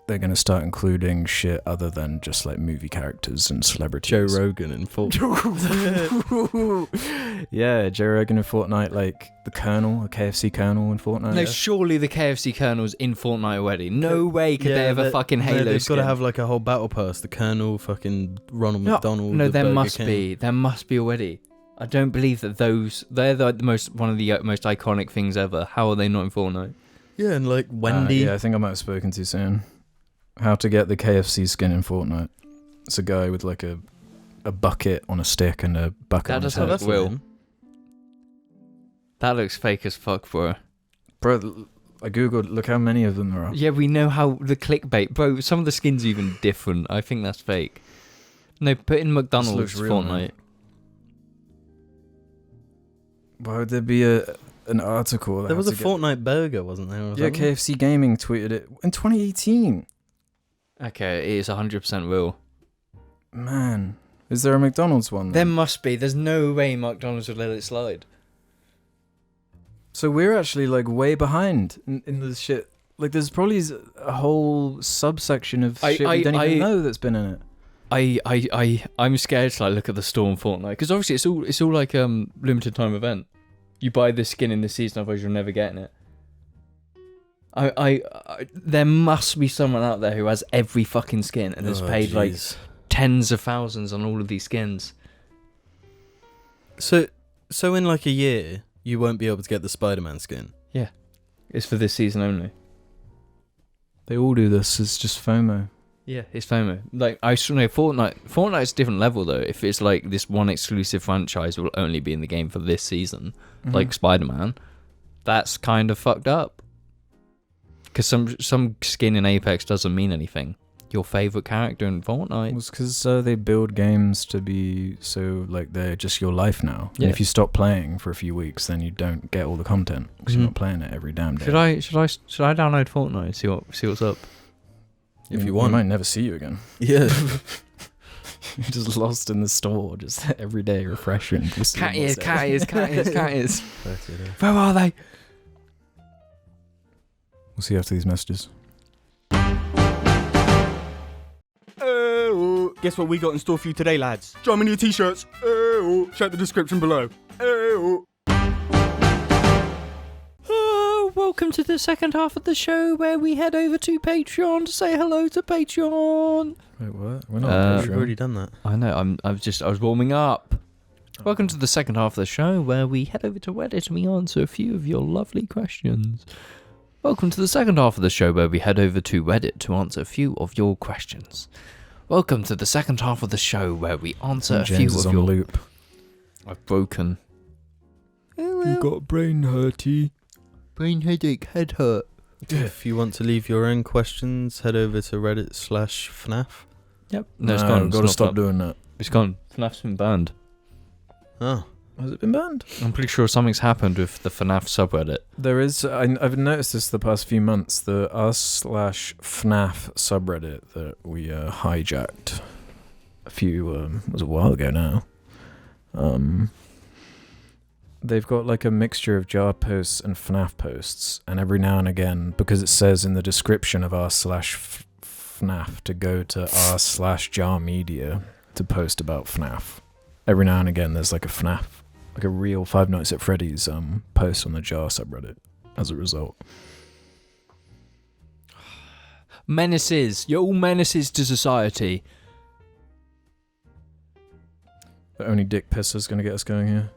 they're gonna start including shit other than just like movie characters and celebrities. Joe Rogan in Fortnite. Yeah, Joe Rogan in Fortnite, like the Colonel, a KFC Colonel in Fortnite. No, surely the KFC Colonel's in Fortnite already. No way could they have a fucking Halo They've skin. got to have like a whole battle pass. The Colonel, fucking Ronald McDonald. No, the there Burger must King. be. There must be already. I don't believe that they're one of the most iconic things ever. How are they not in Fortnite? Yeah, and like Wendy. Yeah, I think I might have spoken too soon. How to get the KFC skin in Fortnite. It's a guy with like a bucket on a stick and a bucket on his head. That Will. That looks fake as fuck, bro. Bro, I googled, look how many of them there are. Yeah, we know how the clickbait. Bro, some of the skins are even different. I think that's fake. No, put in McDonald's real, Fortnite. Man. Why would there be an article? There was a Fortnite burger, wasn't there? Yeah, KFC Gaming tweeted it in 2018. Okay, it is 100% real. Man, is there a McDonald's one? There must be. There's no way McDonald's would let it slide. So we're actually like way behind in the shit. Like there's probably a whole subsection of shit we don't even know that's been in it. I'm scared to like look at the store in Fortnite because obviously it's all like limited time event. You buy this skin in this season, otherwise you're never getting it. I there must be someone out there who has every fucking skin and has paid like tens of thousands on all of these skins. So in like a year, you won't be able to get the Spider-Man skin. Yeah, it's for this season only. They all do this. It's just FOMO. Yeah, it's FOMO. Like I still know Fortnite's a different level though. If it's like this one exclusive franchise will only be in the game for this season, like Spider-Man, that's kind of fucked up. Because some skin in Apex doesn't mean anything. Your favorite character in Fortnite. It's because they build games to be so like they're just your life now. Yeah. And if you stop playing for a few weeks, then you don't get all the content because you're not playing it every damn day. Should I download Fortnite and see what's up? If you want, I might never see you again. Yeah. You're just lost in the store, just every day refreshing. Cat ears. Where are they? We'll see you after these messages. Guess what we got in store for you today, lads? Germany t-shirts. Check the description below. Welcome to the second half of the show where we head over to Patreon to say hello to Patreon. Wait, what? We're not on We've Patreon. already done that. I know. I was warming up. Welcome to the second half of the show where we head over to Reddit and we answer a few of your lovely questions. Welcome to the second half of the show where we head over to Reddit to answer a few of your questions. Welcome to the second half of the show where we answer a James few is of on your... loop. I've broken. You got brain hurty. Brain headache, head hurt. If you want to leave your own questions, head over to Reddit/FNAF. Yep. No, it's No, gone. we've got to stop doing that. It's gone. FNAF's been banned. Oh. Has it been banned? I'm pretty sure something's happened with the FNAF subreddit. There is. I've noticed this the past few months. The r/FNAF subreddit that we hijacked was a while ago now. They've got like a mixture of jar posts and FNAF posts, and every now and again, because it says in the description of r/FNAF to go to r/jar media to post about FNAF. Every now and again, there's like a FNAF, like a real Five Nights at Freddy's post on the jar subreddit. As a result, Menaces. You're all menaces to society. the only dick pisser's gonna get us going here.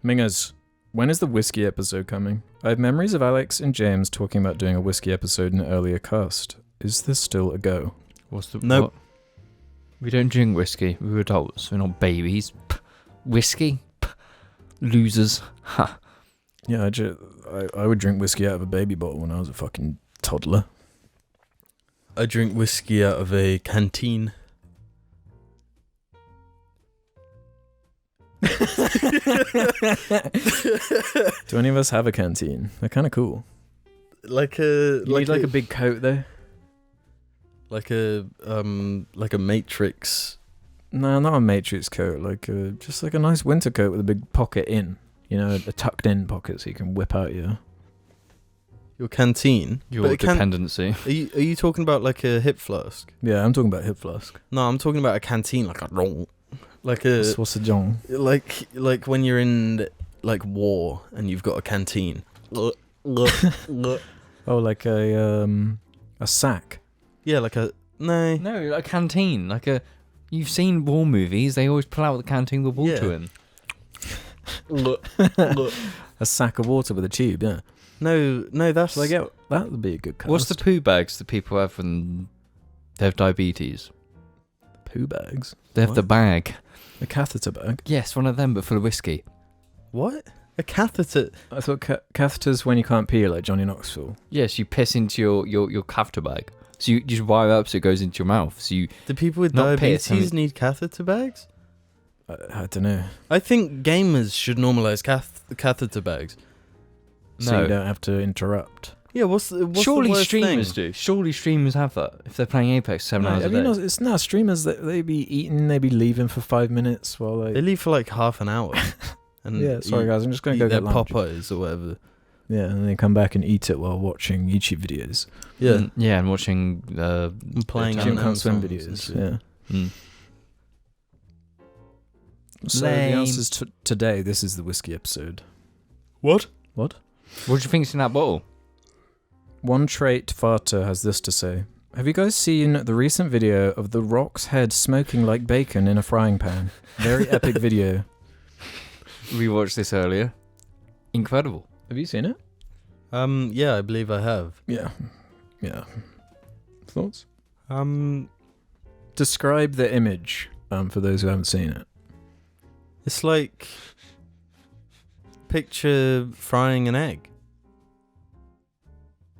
Mingers, when is the whiskey episode coming? I have memories of Alex and James talking about doing a whiskey episode in an earlier cast. Is this still a go? What's the... Nope. What? We don't drink whiskey. We're adults. We're not babies. Whiskey? Losers. Ha. Yeah, I would drink whiskey out of a baby bottle when I was a fucking toddler. I drink whiskey out of a canteen. Do any of us have a canteen? They're kind of cool. Like a You need like a big coat though. like a Matrix. No, not a Matrix coat. Just like a nice winter coat with a big pocket in. You know, a tucked in pocket so you can whip out your canteen. Your But dependency. Are you talking about like a hip flask? Yeah, I'm talking about hip flask. No, I'm talking about a canteen, like a What's a jong? like when you're in like war and you've got a canteen. Oh, like a sack. Yeah, like a no. No, a canteen. Like a... You've seen war movies. They always pull out the canteen with water in. A sack of water with a tube, yeah. No, that's So that would be a good cast. What's the poo bags that people have when they have diabetes? poo bags? They have the What? bag. A catheter bag? Yes, one of them, but full of whiskey. what? A catheter. I thought catheters when you can't pee, like Johnny Knoxville. Yes, you piss into your catheter bag. So you just wire it up so it goes into your mouth. So you... Do people with Not piss, diabetes need catheter bags? I don't know. I think gamers should normalize catheter bags. So No. you don't have to interrupt. Yeah, what's Surely the worst streamers thing? do. Surely streamers have that if they're playing Apex 7 hours a have you day. not, it's not streamers that they be eating, they be leaving for 5 minutes while They they... leave for like half an hour. And Yeah, sorry guys, I'm just going eat to go their get lunch. Popeyes or whatever. Yeah, and they come back and eat it while watching YouTube videos. Yeah, Yeah, and watching... and playing Jim Jim Eminem Can't Swim songs and videos, shit. yeah. Mm. So Lame. the answers today, this is the whiskey episode. What? What? What do you think's in that bottle? One Trait Farter has this to say. Have you guys seen the recent video of The Rock's head smoking like bacon in a frying pan? Very epic video. We watched this earlier. Incredible. Have you seen it? Yeah, I believe I have. Yeah. Yeah. Thoughts? It's Describe the image for those who haven't seen it. like picture frying an egg.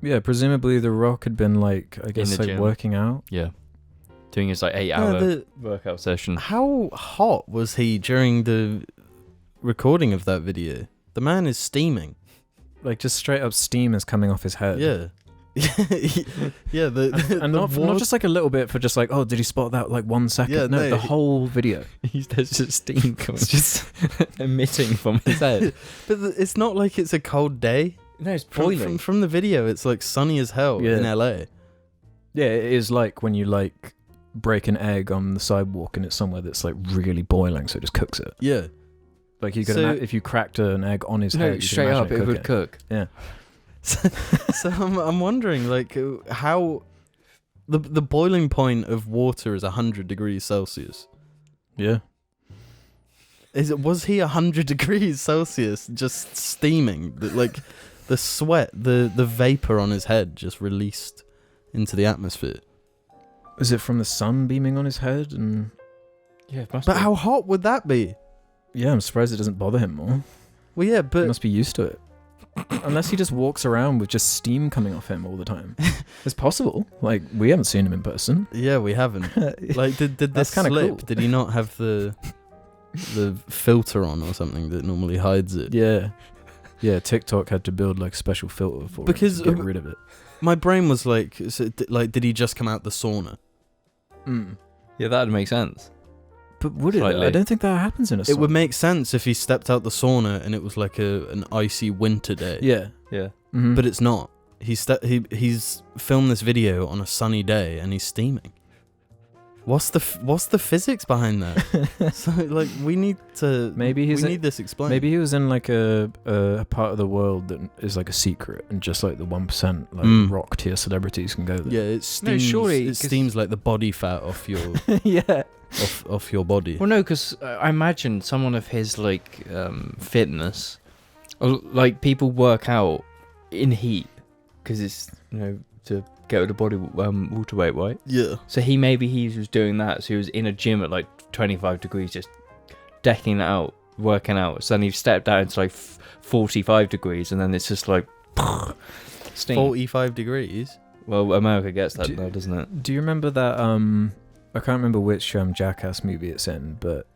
Yeah, presumably The Rock had been like, I guess, the like gym. working out. Yeah. Doing his like 8-hour workout session. How hot was he during the recording of that video? The man is steaming. Like just straight up steam is coming off his head. Yeah. Yeah, And not just like a little bit for just like, oh, did he spot that like 1 second? Yeah, no, no, the he- whole video. There's just steam coming. just emitting from his head. But it's not like it's a cold day. No, it's From the video, it's like sunny as hell Yeah. in LA. Yeah, it is like when you like break an egg on the sidewalk and it's somewhere that's like really boiling, so it just cooks it. Yeah. Like you could So- if you cracked an egg on his No, head, you could straight imagine up, it would cook. Yeah. So I'm wondering, like, how the boiling point of water is 100 degrees Celsius. Yeah. Was he 100 degrees Celsius just steaming? Like, the sweat, the vapor on his head just released into the atmosphere. Is it from the sun beaming on his head? And Yeah, it must But be. how hot would that be? yeah, I'm surprised it doesn't bother him more. Well, yeah, He but must be used to it. Unless he just walks around with just steam coming off him all the time. It's possible. Like, we haven't seen him in person. yeah, we haven't. Like, did this That's kinda slip? cool. Did he not have the filter on or something that normally hides it? Yeah. Yeah, TikTok had to build like a special filter for Because, it to get rid of it. My brain was like, did he just come out the sauna? Yeah, that'd make sense. But would it? Slightly. I don't think that happens in a It would sauna. make sense if he stepped out the sauna and it was like an icy winter day. Yeah. Yeah. Mhm. But it's not. He's filmed this video on a sunny day and he's steaming. What's the physics behind that? So like we need to Maybe we need this explained. Maybe he was in like a part of the world that is like a secret, and just like the 1% like rock tier celebrities can go there. yeah, it steams. surely, it 'cause- steams like the body fat off your Yeah. off your body. Well, no, because I imagine someone of his like fitness, like people work out in heat because it's to get the body water weight, right? Yeah. So he was doing that. So he was in a gym at like 25 degrees, just decking it out, working out. So then he stepped out into like 45 degrees, and then it's just like steam. 45 degrees. Well, America gets that Do- now, doesn't it? Do you remember that? I can't remember which JARCast movie it's in, but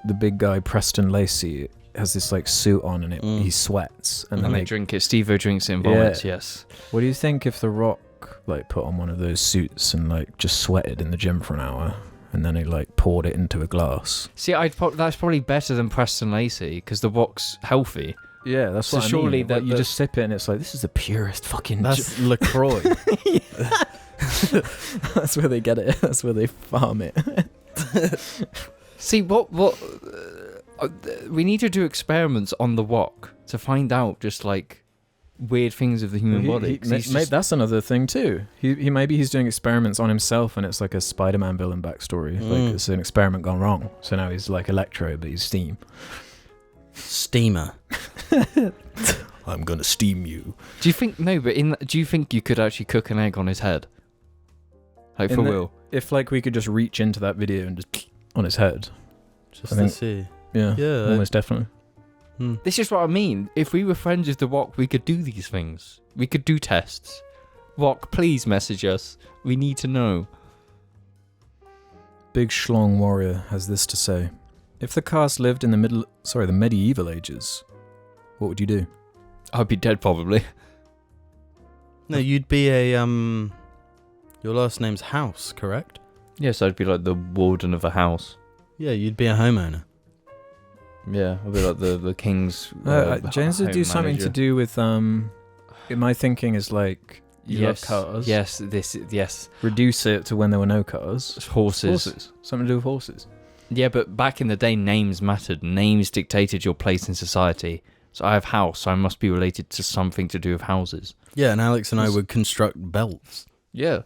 the big guy Preston Lacey has this like suit on, and he sweats, and And then they they drink it. Steve-O drinks it and vomits. Yes. What do you think if The Rock like put on one of those suits and like just sweated in the gym for an hour, and then he like poured it into a glass? See, that's probably better than Preston Lacey because the Rock's healthy. Yeah, that's So what surely I mean. that Like, you just sip it, and it's like, this is the purest fucking. That's LaCroix. That's where they get it. That's where they farm it. See, what we need to do experiments on the Rock to find out just like weird things of the human body. 'cause he's just- That's another thing too. He maybe he's doing experiments on himself, and it's like a Spider-Man villain backstory. Like it's an experiment gone wrong. So now he's like Electro, but he's steam. Steamer. I'm gonna steam you. do you think do you think you could actually cook an egg on his head? Like In for the- real? If like we could just reach into that video and just on his head. Just I to think- see. Yeah. Yeah. Almost definitely. This is what I mean. If we were friends with the Rock, we could do these things. We could do tests. Rock, please message us. We need to know. Big Schlong Warrior has this to say: if the cast lived in the medieval ages, what would you do? I'd be dead probably. No, you'd be a your last name's House, correct? Yes, I'd be like the warden of a house. Yeah, you'd be a homeowner. Yeah, I'd be like the king's. James would do home something manager. to do with my thinking is like you love cars. Yes. Reduce it to when there were no cars. Horses. Something to do with horses. Yeah, but back in the day, names mattered. Names dictated your place in society. So I have house, so I must be related to something to do with houses. Yeah, and Alex and I would construct belts. Yeah.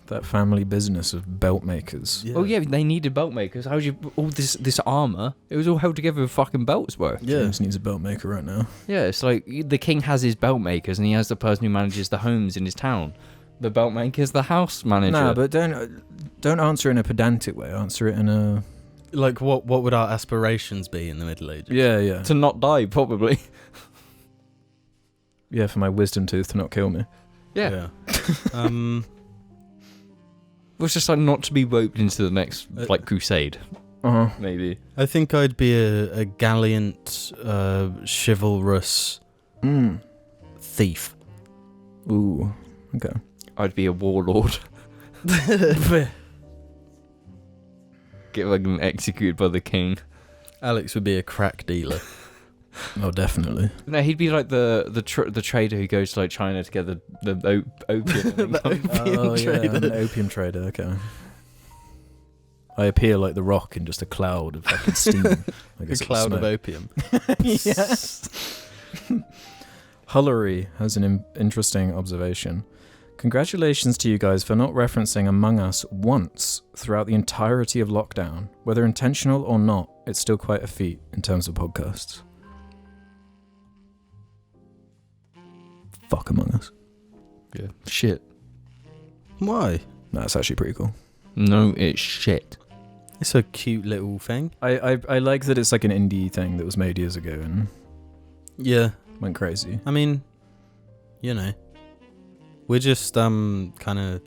That family business of belt makers. Oh yeah, they needed belt makers. How would you all this armor? It was all held together with fucking belts, bro. Yeah. James needs a belt maker right now. Yeah, it's like the king has his belt makers, and he has the person who manages the homes in his town. The belt maker is the house manager. Nah, but don't answer in a pedantic way. Answer it in a Like what would our aspirations be in the Middle Ages? yeah. to not die, probably. Yeah, for my wisdom tooth to not kill me. Yeah. Uh-huh. It was just like not to be roped into the next like crusade, maybe. I think I'd be a gallant, chivalrous thief. Ooh. Okay. I'd be a warlord. Get like executed by the king. Alex would be a crack dealer. Oh, definitely. No, he'd be like the trader who goes to like China to get the opium. And then comes- Oh, yeah, I'm an opium trader. Okay. I appear like the Rock in just a cloud of fucking steam. I A guess it was cloud of smoke. opium. Yes. Hullery has an interesting observation. Congratulations to you guys for not referencing Among Us once throughout the entirety of lockdown. Whether intentional or not, it's still quite a feat in terms of podcasts. fuck Among Us. Yeah. Shit. Why? That's actually pretty cool. No, it's shit. It's a cute little thing. I like that it's like an indie thing that was made years ago and Yeah. went crazy. I mean, you know, we're just kind of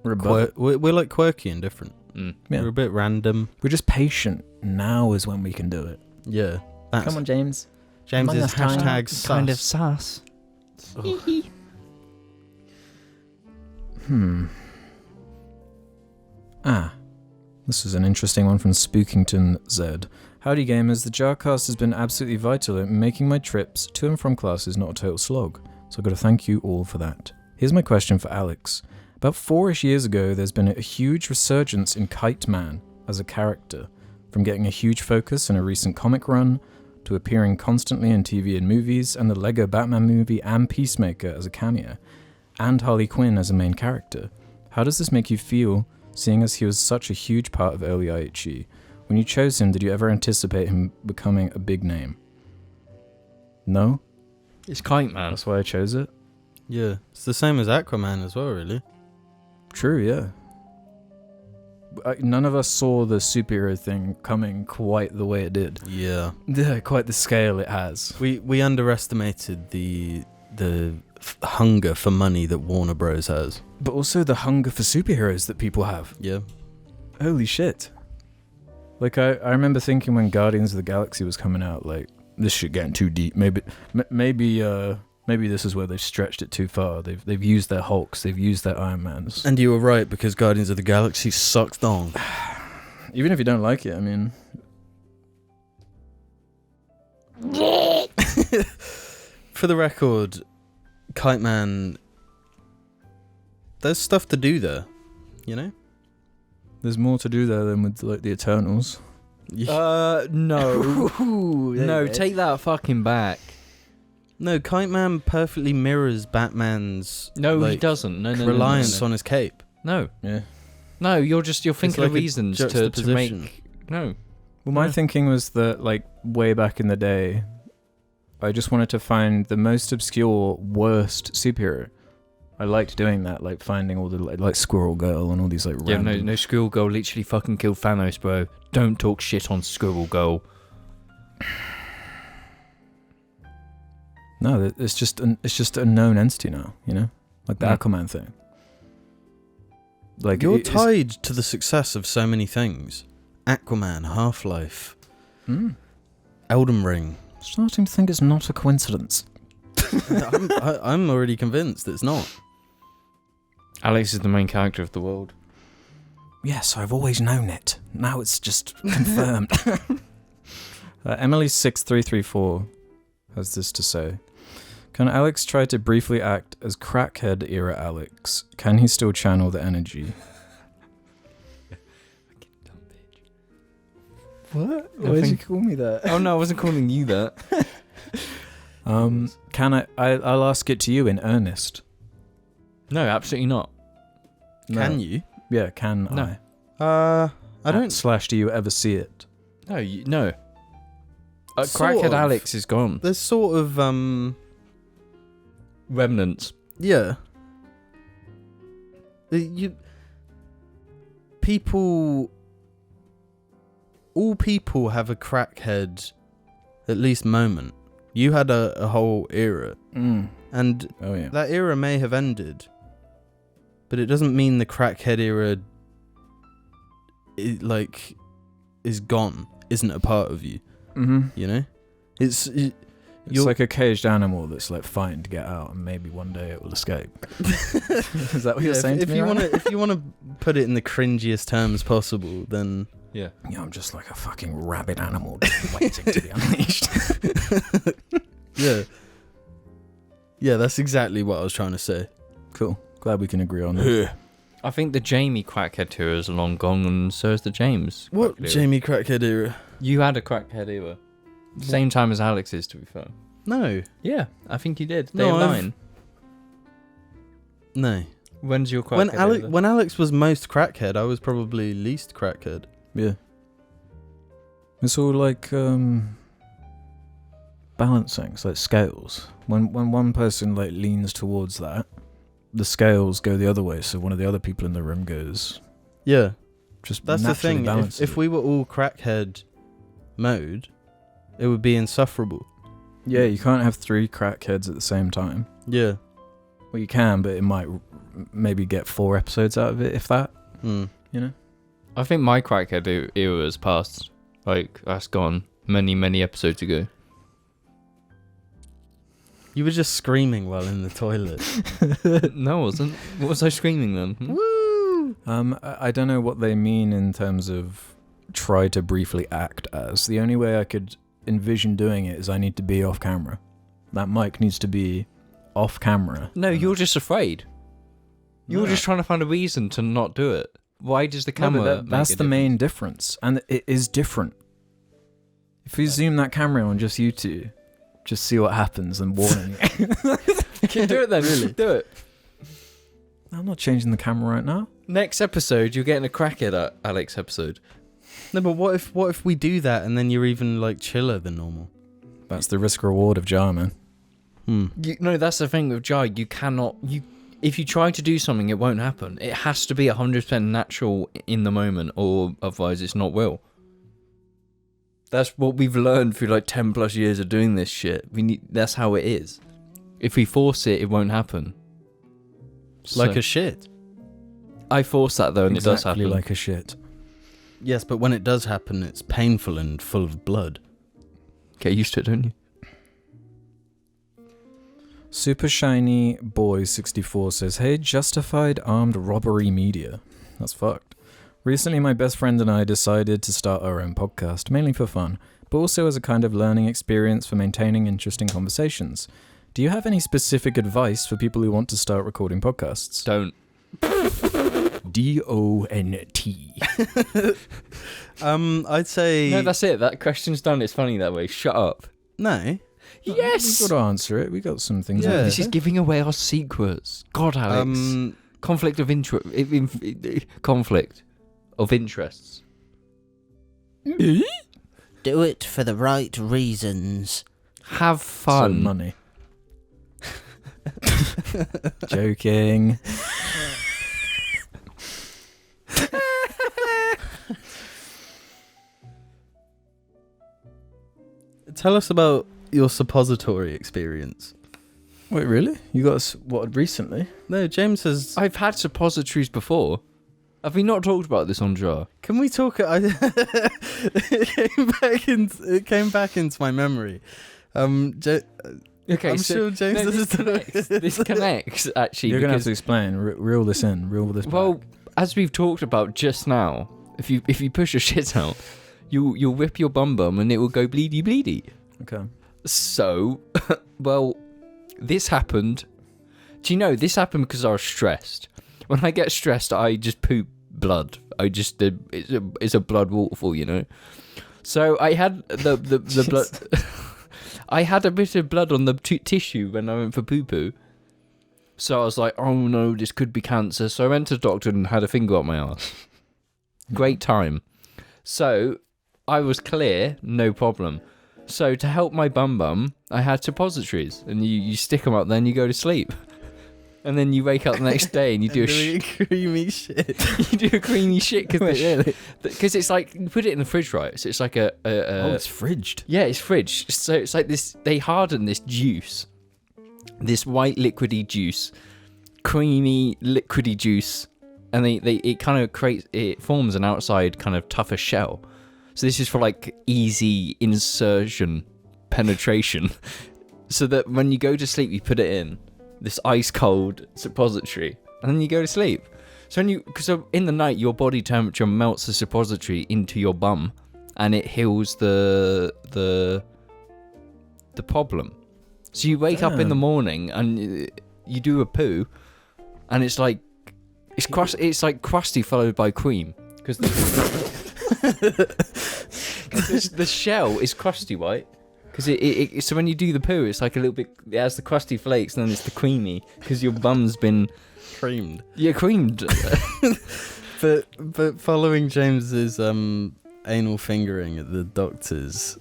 we're like quirky and different. Mm. Yeah. We're a bit random. We're just patient. Now is when we can do it. Yeah. That's Come on, James. James Among is Us time. hashtag sus. Kind of sus. This is an interesting one from Spookington Z. Howdy gamers, the JARCast has been absolutely vital in making my trips to and from classes not a total slog, so I've got to thank you all for that. Here's my question for Alex. About 4-ish years ago, there's been a huge resurgence in Kite-man as a character, from getting a huge focus in a recent comic run, to appearing constantly in TV and movies, and the Lego Batman movie and Peacemaker as a cameo, and Harley Quinn as a main character. How does this make you feel, seeing as he was such a huge part of early IHE? When you chose him, did you ever anticipate him becoming a big name? No? It's Kite-man. That's why I chose it? Yeah. It's the same as Aquaman as well, really. True, yeah. None of us saw the superhero thing coming quite the way it did. Yeah. Yeah, quite the scale it has. We underestimated the hunger for money that Warner Bros has. But also the hunger for superheroes that people have. Yeah. Holy shit. Like, I remember thinking when Guardians of the Galaxy was coming out, like, this shit getting too deep. Maybe this is where they've stretched it too far. They've used their Hulks, they've used their Iron Mans. And you were right, because Guardians of the Galaxy sucked on. Even if you don't like it, I mean... For the record, Kite-man, there's stuff to do there, you know? There's more to do there than with, like, the Eternals. No. No, take that fucking back. No, Kite-man perfectly mirrors Batman's No, he like, doesn't. No, reliance on his cape. No. Yeah. No, you're thinking like of a reasons to juxtaposition. make... No. Well, my Yeah. thinking was that, like, way back in the day, I just wanted to find the most obscure, worst superhero. I liked doing that, like finding all the like Squirrel Girl and all these like Yeah, random... no, Squirrel Girl literally fucking killed Thanos, bro. Don't talk shit on Squirrel Girl. No, it's just a known entity now, you know? Like the Mm. Aquaman thing. Like You're it's- tied to the success of so many things. Aquaman, Half-Life, Elden Ring. Starting to think it's not a coincidence. I'm already convinced it's not. Alex is the main character of the world. Yes, I've always known it. Now it's just confirmed. Emily6334 has this to say. Can Alex try to briefly act as crackhead era Alex? Can he still channel the energy? What? Why did you call me that? Oh no, I wasn't calling you that. Can I'll ask it to you in earnest. No, absolutely not. Can you? Yeah, can No. I? I don't. / do you ever see it? No, no. Sort Crackhead of. Alex is gone. There's sort of Remnants. yeah. All people have a crackhead, at least moment. You had a whole era, and Oh yeah. that era may have ended, but it doesn't mean the crackhead era is gone, isn't a part of you. You know, It's like a caged animal that's like fighting to get out, and maybe one day it will escape. Is that what you're saying if to me? you right? want to, if you want to put it in the cringiest terms possible, then Yeah. Yeah, I'm just like a fucking rabid animal just waiting to be unleashed. yeah, that's exactly what I was trying to say. Cool. Glad we can agree on that. I think the Jamie crackhead era is long gone, and so is the James. What crackhead era. Jamie crackhead era? You had a crackhead era. Same time as Alex's, to be fair. No, Yeah, I think you did. No, They I've- align. no. When's your crackhead era? When Alex was most crackhead, I was probably least crackhead. Yeah. It's all like balancing. It's like scales. When one person like leans towards that, the scales go the other way. So one of the other people in the room goes. Yeah, Just that's the naturally thing. balances If it. we were all crackhead mode, it would be insufferable. Yeah, you can't have 3 crackheads at the same time. Yeah. Well, you can, but it might maybe get 4 episodes out of it, if that. Mm. You know. I think my crackhead era has passed. Like, that's gone many episodes ago. You were just screaming while in the toilet. No, I wasn't. What was I screaming then? Woo! I don't know what they mean in terms of try to briefly act as. The only way I could envision doing it is I need to be off camera. That mic needs to be off camera. No, you're just afraid. You're No. just trying to find a reason to not do it. Why does the No, but camera that's make a the main difference, and it is different. If we zoom that camera on just you two, just see what happens and warning you. Do it then. Really? Do it. I'm not changing the camera right now. Next episode, you're getting a crackhead Alex episode. No, but what if we do that and then you're even like chiller than normal? That's the risk reward of Jar, man. No, that's the thing with Jai. You cannot. If you try to do something, it won't happen. It has to be 100% natural in the moment, or otherwise it's not real. That's what we've learned through like 10 plus years of doing this shit. That's how it is. If we force it, it won't happen. Like So- a shit. I force that though, and it does Exactly happen. like a shit. Yes, but when it does happen, it's painful and full of blood. Get used to it, don't you? Super Shiny Boy 64 says, "Hey, justified armed robbery media." That's fucked. Recently, my best friend and I decided to start our own podcast, mainly for fun, but also as a kind of learning experience for maintaining interesting conversations. Do you have any specific advice for people who want to start recording podcasts? Don't. DONT. I'd say No, that's it. That question's done. It's funny that way. Shut up. no. Yes. We've got to answer it. We got some things. Yeah. This is giving away our secrets. God, Alex. Conflict of interest. Conflict of interests. Do it for the right reasons. Have Some fun. money. Joking. Tell us about your suppository experience. Wait, really? You got us what recently? No, James has. I've had suppositories before. Have we not talked about this on Jar? Can we talk? It came back into my memory. Okay, I'm sure James this doesn't. connects. This connects actually. You're gonna have because, to explain. Reel this in. Reel this. well, back. as we've talked about just now, if you push your shit out, you'll whip your bum and it will go bleedy bleedy. Okay. So, well, this happened. Do you know this happened because I was stressed? When I get stressed, I just poop blood. It's a blood waterfall, you know. So I had the blood. I had a bit of blood on the tissue when I went for poo poo. So I was like, oh no, this could be cancer. So I went to the doctor and had a finger up my ass. Great time. So I was clear, no problem. So to help my bum, I had suppositories, and you stick them up, then you go to sleep, and then you wake up the next day and you do a creamy shit. you do a creamy shit because it's like you put it in the fridge, right? So it's like Oh, it's fridged. yeah, it's fridge. So it's like this. They harden this juice, this white liquidy juice, creamy liquidy juice, and it kind of forms an outside kind of tougher shell. So this is for like easy penetration, so that when you go to sleep, you put it in this ice cold suppository, and then you go to sleep. So because in the night, your body temperature melts the suppository into your bum, and it heals the problem. So you wake up in the morning and you do a poo, and it's like it's like crusty followed by cream because the shell is crusty white. Because so when you do the poo, it's like a little bit. It has the crusty flakes, and then it's the creamy because your bum's been Creamed. yeah creamed. But following James's anal fingering at the doctor's,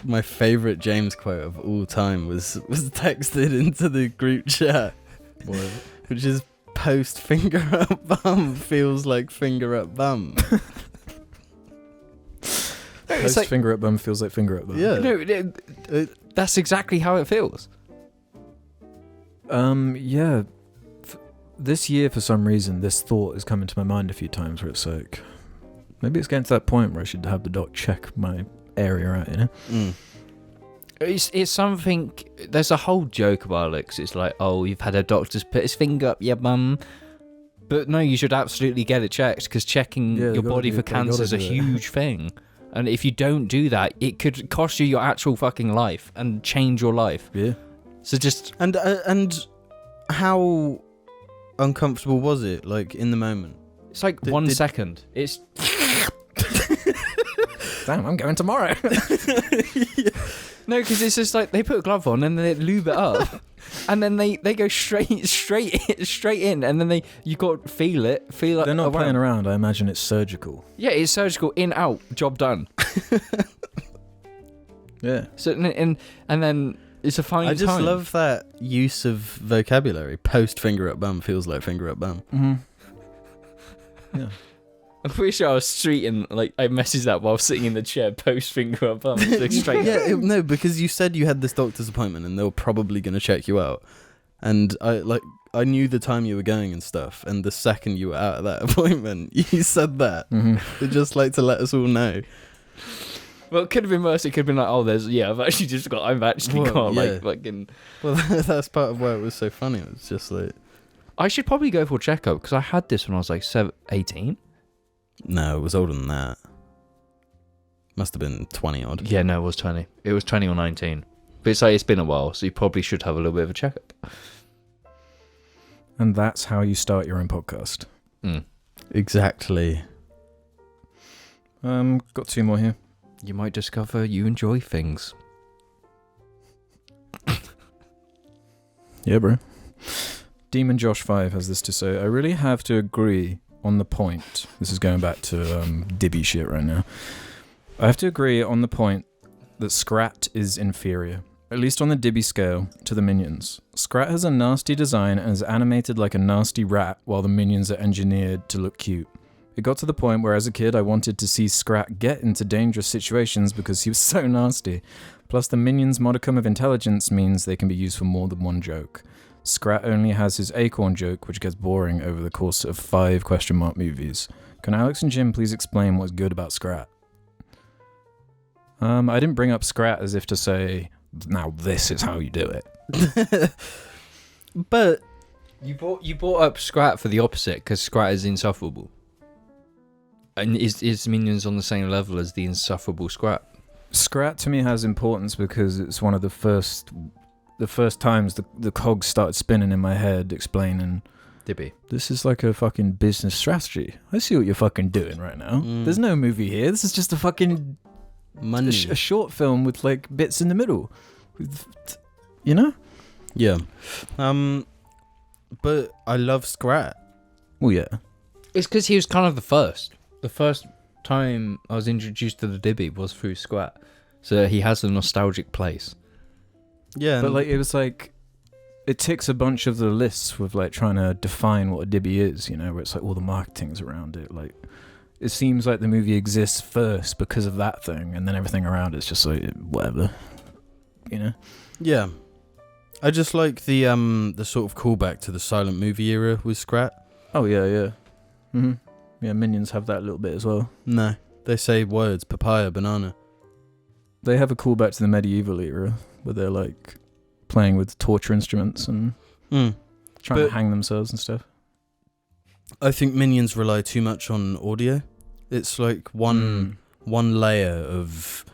My favourite James quote of all time was texted into the group chat, which is post finger up bum feels like finger up bum. Post like, finger up bum feels like finger up bum. Yeah. No, that's exactly how it feels. Yeah. This year, for some reason, this thought has come into my mind a few times where it's like, maybe it's getting to that point where I should have the doc check my area out, you know? Mm. It's something. There's a whole joke about it. 'Cause it's like, oh, you've had a doctor's put his finger up your bum. But no, you should absolutely get it checked because checking your body for cancer is a huge thing. And if you don't do that, it could cost you your actual fucking life and change your life. Yeah. So just... And how uncomfortable was it, like, in the moment? It's like 1 second. It's... Damn, I'm going tomorrow. No, because it's just like they put a glove on and then they lube it up. And then they go straight in, and then you got to feel it. They're not playing around. I imagine it's surgical. Yeah, it's surgical. In, out, job done. Yeah. So and then it's a fine. I just time. love that use of vocabulary. Post finger up bum feels like finger up bum. Mm-hmm. Yeah. I'm pretty sure I was streeting, like, I messaged that while sitting in the chair, post finger up bum, like, straight. No, because you said you had this doctor's appointment and they were probably going to check you out. And I knew the time you were going and stuff. And the second you were out of that appointment, you said that. Mm-hmm. They'd just like to let us all know. Well, it could have been worse. It could have been like, oh, I've actually gone, like, fucking... Well, that's part of why it was so funny. It was just like... I should probably go for a checkup, because I had this when I was, like, 18. No, it was older than that. Must have been 20 odd. Yeah, no, it was 20. It was 20 or 19. But it's like, it's been a while, so you probably should have a little bit of a checkup. And that's how you start your own podcast. Mm. Exactly. Got 2 more here. You might discover you enjoy things. Yeah, bro. Demon Josh 5 has this to say. I really have to agree on the point. This is going back to Dibby shit right now. I have to agree on the point that Scrat is inferior, at least on the Dibby scale, to the minions. Scrat has a nasty design and is animated like a nasty rat, while the minions are engineered to look cute. It got to the point where as a kid I wanted to see Scrat get into dangerous situations because he was so nasty. Plus the minions' modicum of intelligence means they can be used for more than one joke. Scrat only has his acorn joke, which gets boring over the course of 5 question mark movies. Can Alex and Jim please explain what's good about Scrat? I didn't bring up Scrat as if to say, now this is how you do it. But You brought up Scrat for the opposite, because Scrat is insufferable. And is minions on the same level as the insufferable Scrat? Scrat to me has importance because it's one of the first times the cogs started spinning in my head explaining, Dibby. this is like a fucking business strategy. I see what you're fucking doing right now. There's no movie here. This is just a fucking money. a short film with like bits in the middle. You know? Yeah. But I love Scrat. Well, yeah. It's because he was kind of the first. The first time I was introduced to the Dibby was through Scrat. So he has a nostalgic place. Yeah. But like it was like it ticks a bunch of the lists with like trying to define what a Dibby is, you know, where it's like all the marketing's around it. Like it seems like the movie exists first because of that thing, and then everything around it's just like whatever. You know? Yeah. I just like the sort of callback to the silent movie era with Scrat. Oh yeah, yeah. Mm-hmm. Yeah, minions have that a little bit as well. No. They say words, papaya, banana. They have a callback to the medieval era where they're like playing with torture instruments and trying to hang themselves and stuff. I think minions rely too much on audio. It's like one layer of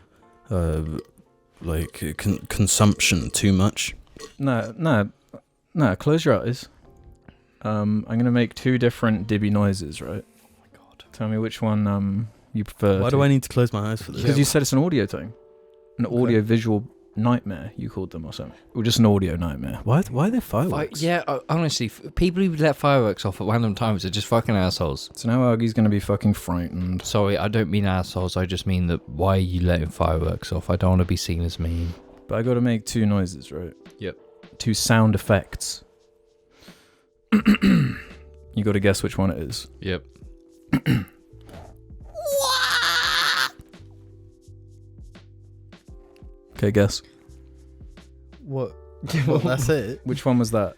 consumption too much. No, close your eyes. I'm gonna make 2 different Dibby noises, right? Oh my god. Tell me which one you prefer. Why do I need to close my eyes for this? Because you said it's an audio thing. An audio visual nightmare, you called them, or something. Or just an audio nightmare. Why are there fireworks? Honestly, people who let fireworks off at random times are just fucking assholes. So now Argy's going to be fucking frightened. Sorry, I don't mean assholes, I just mean that why are you letting fireworks off? I don't want to be seen as mean. But I got to make 2 noises, right? Yep. 2 sound effects. You got to guess which one it is. Yep. Okay, guess. What? Well, that's it. Which one was that?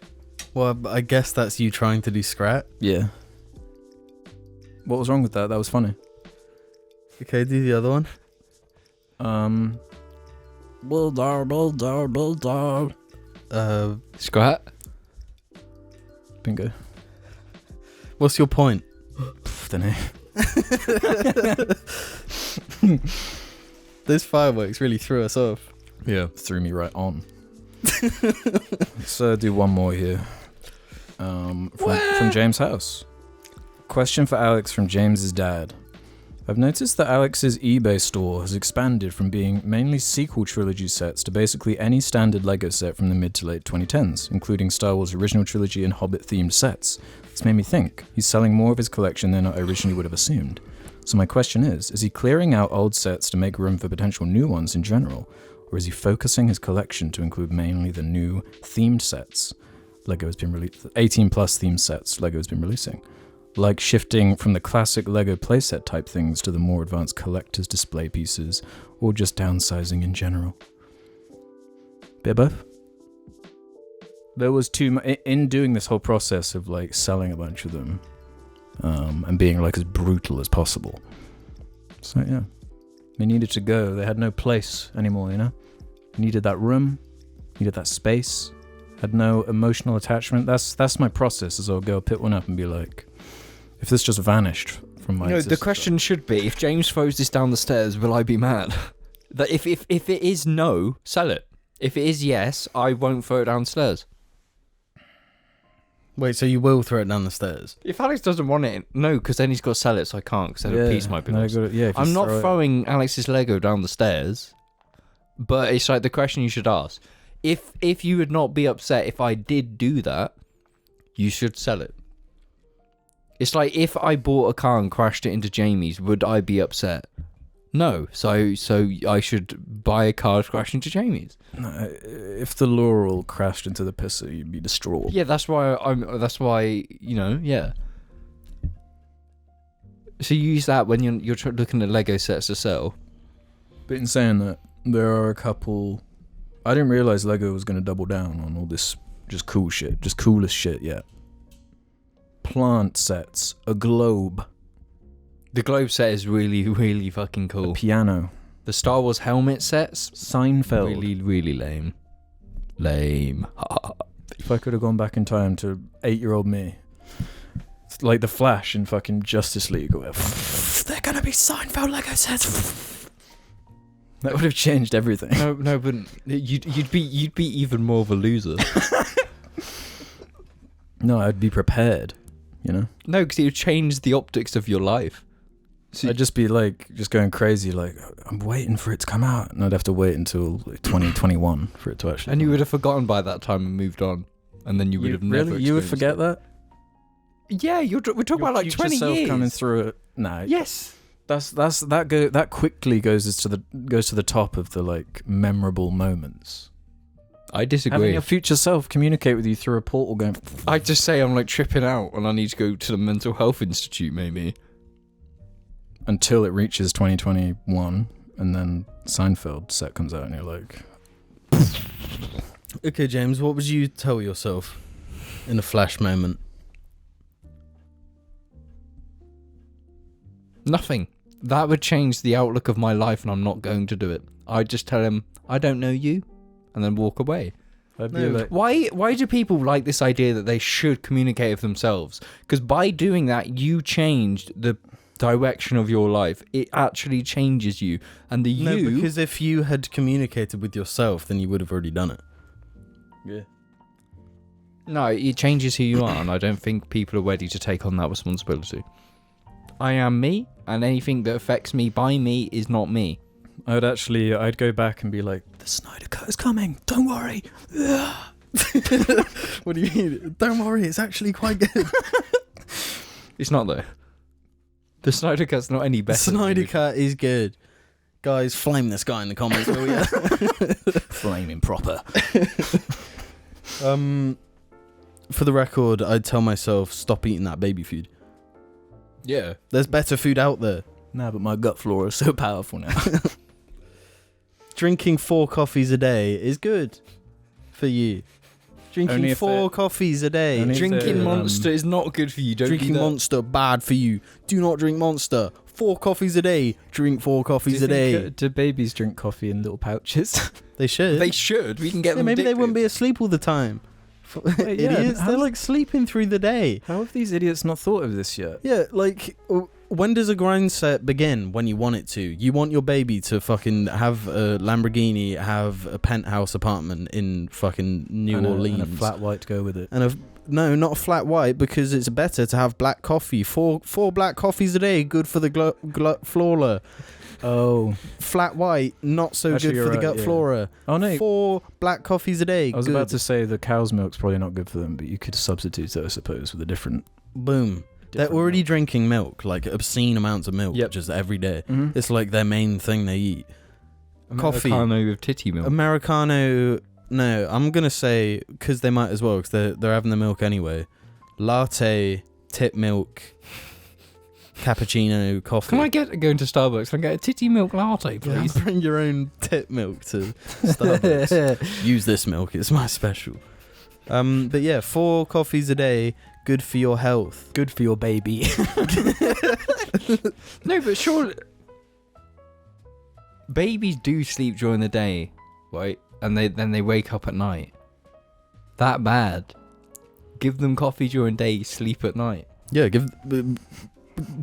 Well, I guess that's you trying to do Scrat. Yeah. What was wrong with that? That was funny. Okay, do the other one. Scrat? Bingo. What's your point? Dunno. Those fireworks really threw us off. Yeah. Threw me right on. Let's do one more here. From James House. Question for Alex from James's dad. I've noticed that Alex's eBay store has expanded from being mainly sequel trilogy sets to basically any standard LEGO set from the mid to late 2010s, including Star Wars original trilogy and Hobbit themed sets. This made me think, he's selling more of his collection than I originally would have assumed. So my question is he clearing out old sets to make room for potential new ones in general, or is he focusing his collection to include mainly the new themed sets LEGO has been released, 18 plus themed sets LEGO has been releasing? Like shifting from the classic LEGO playset type things to the more advanced collector's display pieces, or just downsizing in general. Bit of both. There was too much in doing this whole process of like selling a bunch of them, and being like as brutal as possible. So yeah, they needed to go. They had no place anymore, you know. Needed that room, needed that space. Had no emotional attachment. That's my process. Is I'll go pick one up and be like, if this just vanished from my existence. The question should be, if James throws this down the stairs, will I be mad? That if it is no, sell it. If it is yes, I won't throw it downstairs. Wait, so you will throw it down the stairs? If Alex doesn't want it, no, because then he's got to sell it, so I can't, because then a piece might be lost. I'm not throwing Alex's Lego down the stairs, but it's like the question you should ask. If you would not be upset if I did do that, you should sell it. It's like if I bought a car and crashed it into Jamie's, would I be upset? No. So I should buy a car to crash into Jamie's. No, if the Laurel crashed into the pisser, you'd be distraught. Yeah, that's why yeah. So you use that when you're looking at Lego sets to sell. But in saying that, there are a couple. I didn't realize Lego was going to double down on all this just cool shit, just coolest shit yet. Plant sets, a globe. The globe set is really, really fucking cool. A piano. The Star Wars helmet sets, Seinfeld. really, really lame. Lame. If I could have gone back in time to 8-year-old me, it's like the Flash in fucking Justice League, where they're gonna be Seinfeld Lego sets. That would have changed everything. No, but you'd be even more of a loser. No, I'd be prepared, you know? No, because it would change the optics of your life. So I'd just be like, just going crazy, like, I'm waiting for it to come out. And I'd have to wait until like 2021 for it to actually And you would have forgotten by that time and moved on. And then you would have never Really? You would forget that? Yeah, we're talking about like 20 years. Coming through it. No. Yes. That quickly goes to the top of the like memorable moments. I disagree. Having your future self communicate with you through a portal going... I just say I'm like tripping out and I need to go to the mental health institute maybe. Until it reaches 2021 and then Seinfeld set comes out and you're like... Okay, James, what would you tell yourself in a flash moment? Nothing. That would change the outlook of my life and I'm not going to do it. I'd just tell him, I don't know you, and then walk away. I'd be like, Why do people like this idea that they should communicate with themselves? Because by doing that, you changed the direction of your life. It actually changes you. And No, because if you had communicated with yourself, then you would have already done it. yeah. No, it changes who you are, and I don't think people are ready to take on that responsibility. I am me, and anything that affects me by me is not me. I'd go back and be like, the Snyder Cut is coming. Don't worry. What do you mean? Don't worry, it's actually quite good. It's not though. The Snyder Cut's not any better. Snyder Cut is good. Guys, flame this guy in the comments, will ya? Flaming proper. For the record, I'd tell myself, stop eating that baby food. Yeah. There's better food out there. nah, but my gut flora is so powerful now. Drinking 4 coffees a day is good for you. Only Drinking if 4 coffees a day. only if Drinking they're, Monster is not good for you. Don't Drinking do that. Monster, bad for you. Do not drink Monster. 4 coffees a day. Drink 4 coffees a day. Do babies drink coffee in little pouches? They should. They should. We can get Yeah, them. maybe they addicted. wouldn't be asleep all the time. Wait, yeah, Idiots. They're how's- like sleeping through the day. How have these idiots not thought of this yet? Yeah, like, when does a grind set begin? When you want it to. You want your baby to fucking have a Lamborghini, have a penthouse apartment in fucking New Orleans. And a flat white to go with it. And no, not a flat white, because it's better to have black coffee. Four black coffees a day, good for the flora. Oh. Flat white, not so Actually, good you're for the right, gut yeah. flora. Oh, no. 4 black coffees a day, I was good. about to say the cow's milk's probably not good for them, but you could substitute it, I suppose, with a different... Boom. They're already drinking milk, like obscene amounts of milk, Yep. just every day. Mhm. It's like their main thing they eat. Coffee. Americano with titty milk. Americano, no, I'm going to say, because they might as well, because they're having the milk anyway. Latte, tip milk, cappuccino, coffee. Can I go into Starbucks and get a titty milk latte, Yeah, please? bring your own tip milk to Starbucks. Use this milk, it's my special. But yeah, 4 coffees a day, good for your health. Good for your baby. No, but surely babies do sleep during the day, right? And then they wake up at night. That bad? Give them coffee during day, sleep at night. Yeah,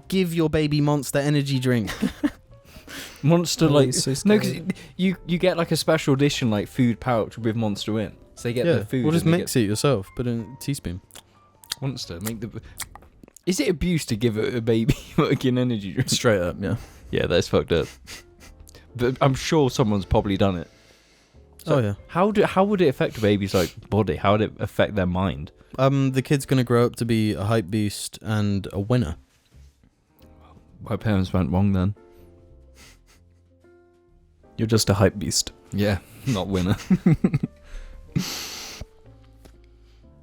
give your baby Monster energy drink. Monster, Oh, like it's so no, scary. because you get like a special edition like food pouch with Monster in, so they get Yeah, the food. or just and they mix it yourself, put in a teaspoon. get Monster. Make the. Is it abuse to give a baby fucking energy drink? Straight up, yeah. Yeah, that's fucked up. But I'm sure someone's probably done it. So Oh yeah. How would it affect a baby's like body? How would it affect their mind? The kid's gonna grow up to be a hype beast and a winner. My parents went wrong then. You're just a hype beast. Yeah, not winner.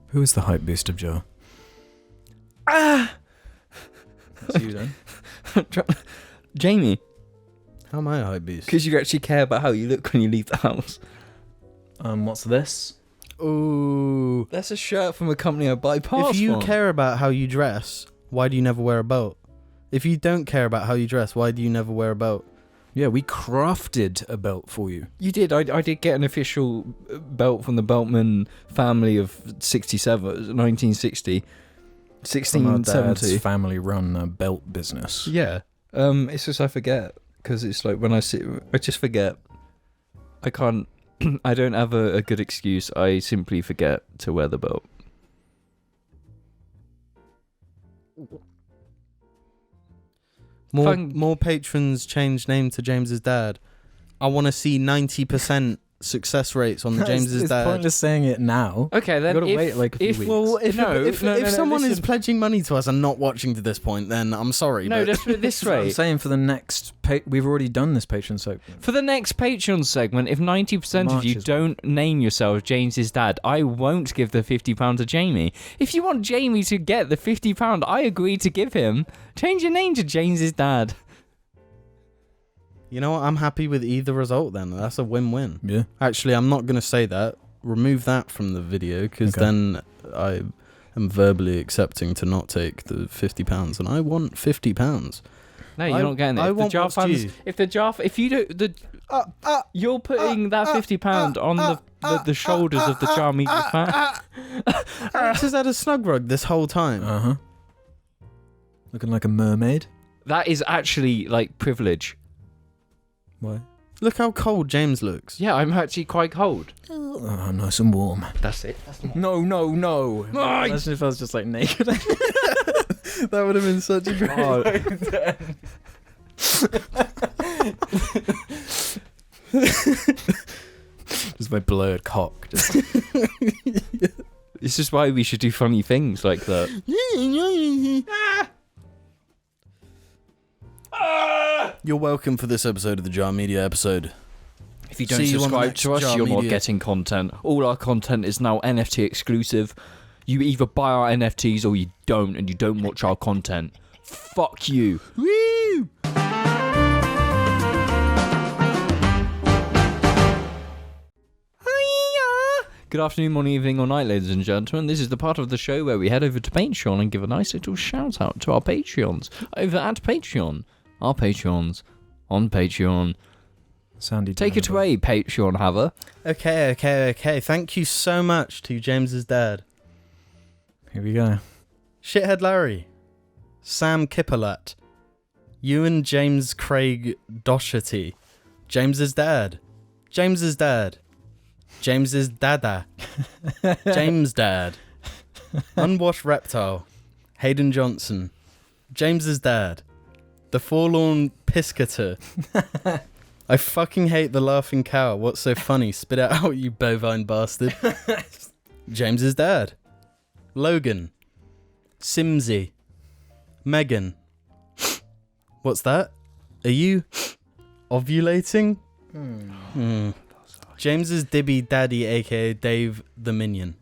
Who is the hype beast of Joe? Ah, That's you then. Jamie, How am I a hype beast? because you actually care about how you look when you leave the house. What's this? Ooh. That's a shirt from a company I buy parts If you from. care about how you dress, why do you never wear a belt? If you don't care about how you dress, why do you never wear a belt? Yeah, we crafted a belt for you. You did. I did get an official belt from the Beltman family of 1960. From our dad's 1670. family-run belt business. Yeah. It's just I forget because it's like when I just forget. I can't. I don't have a good excuse. I simply forget to wear the belt. More patrons change name to James's dad. I want to see 90% success rates on the James's it's dad. pointless saying it now. Okay, then You gotta if, wait like a few if weeks. Well, if No, someone is listen. pledging money to us and not watching to this point, then I'm sorry. no, but let's put it this That's what I'm way. saying for the next... we've already done this Patreon segment. For the next Patreon segment, if 90% of you Marches. don't name yourself James's dad, I won't give the £50 to Jamie. If you want Jamie to get the £50, I agree to give him. Change your name to James's dad. you know what? I'm happy with either result then. That's a win-win. Yeah. Actually, I'm not going to say that. Remove that from the video because Okay. then I am verbally accepting to not take the £50 and I want £50. No, you're not getting it. I If the want jar what's fans, due. if you don't, you're putting that £50 on the shoulders of the jar media fan. Alex has had a snug rug this whole time. Uh-huh. Looking like a mermaid. That is actually like privilege. Why? Look how cold James looks. Yeah, I'm actually quite cold. Oh, nice and warm. That's it. No. Imagine if I was just like naked. That would have been such a great. Just my blurred cock. Just This is why we should do funny things like that. You're welcome for this episode of the Jar Media episode. If you don't See you on the subscribe next to us, Jar you're not Media. getting content. All our content is now NFT exclusive. You either buy our NFTs or you don't, and you don't watch our content. Fuck you. Woo! Good afternoon, morning, evening, or night, ladies and gentlemen. This is the part of the show where we head over to Patreon and give a nice little shout out to our Patreons over at Patreon. Our Patreons on Patreon. Sandy. Take it away, Patreon haver. Okay. Thank you so much to James's dad. Here we go. Shithead Larry. Sam Kipperlat. Ewan James Craig Doherty. James's dad. James's dad. James's dada. James dad. Unwashed Reptile. Hayden Johnson. James's dad. The Forlorn Piscator. I fucking hate the laughing cow. What's so funny? Spit it out, you bovine bastard. James's dad. Logan. Simsy. Megan. What's that? Are you ovulating? James's Dibby Daddy, aka Dave the Minion.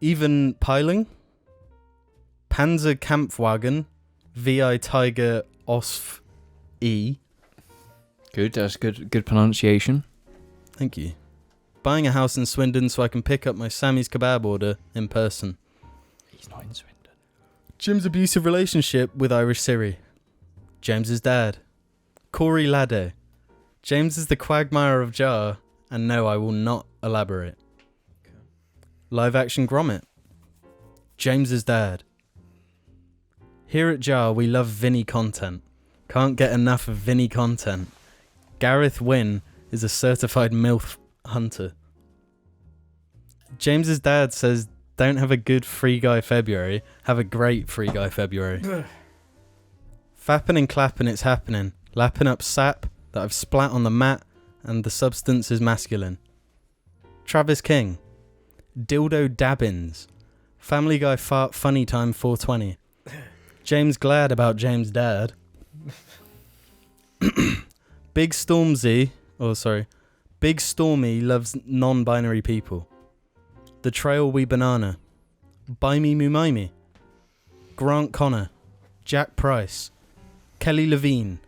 Even Piling. Panzer Kampfwagen. VI Tiger Osf E. Good, that's good pronunciation. Thank you. Buying a house in Swindon so I can pick up my Sammy's Kebab order in person. He's not in Swindon. Jim's abusive relationship with Irish Siri. James's dad. Corey Lado. James is the quagmire of Jar, and no, I will not elaborate. Live action Grommet. James's dad. Here at Jar, we love Vinny content. Can't get enough of Vinny content. Gareth Wynn is a certified MILF hunter. James's dad says, don't have a good free guy February, have a great free guy February. Fapping and clapping, it's happening. Lapping up sap that I've splat on the mat, and the substance is masculine. Travis King. Dildo Dabbins. Family Guy Fart Funny Time 420. James glad about James' dad. Big Stormy loves non-binary people. The Trail We Banana. Buy Me Mumaimi. Grant Connor. Jack Price. Kelly Levine.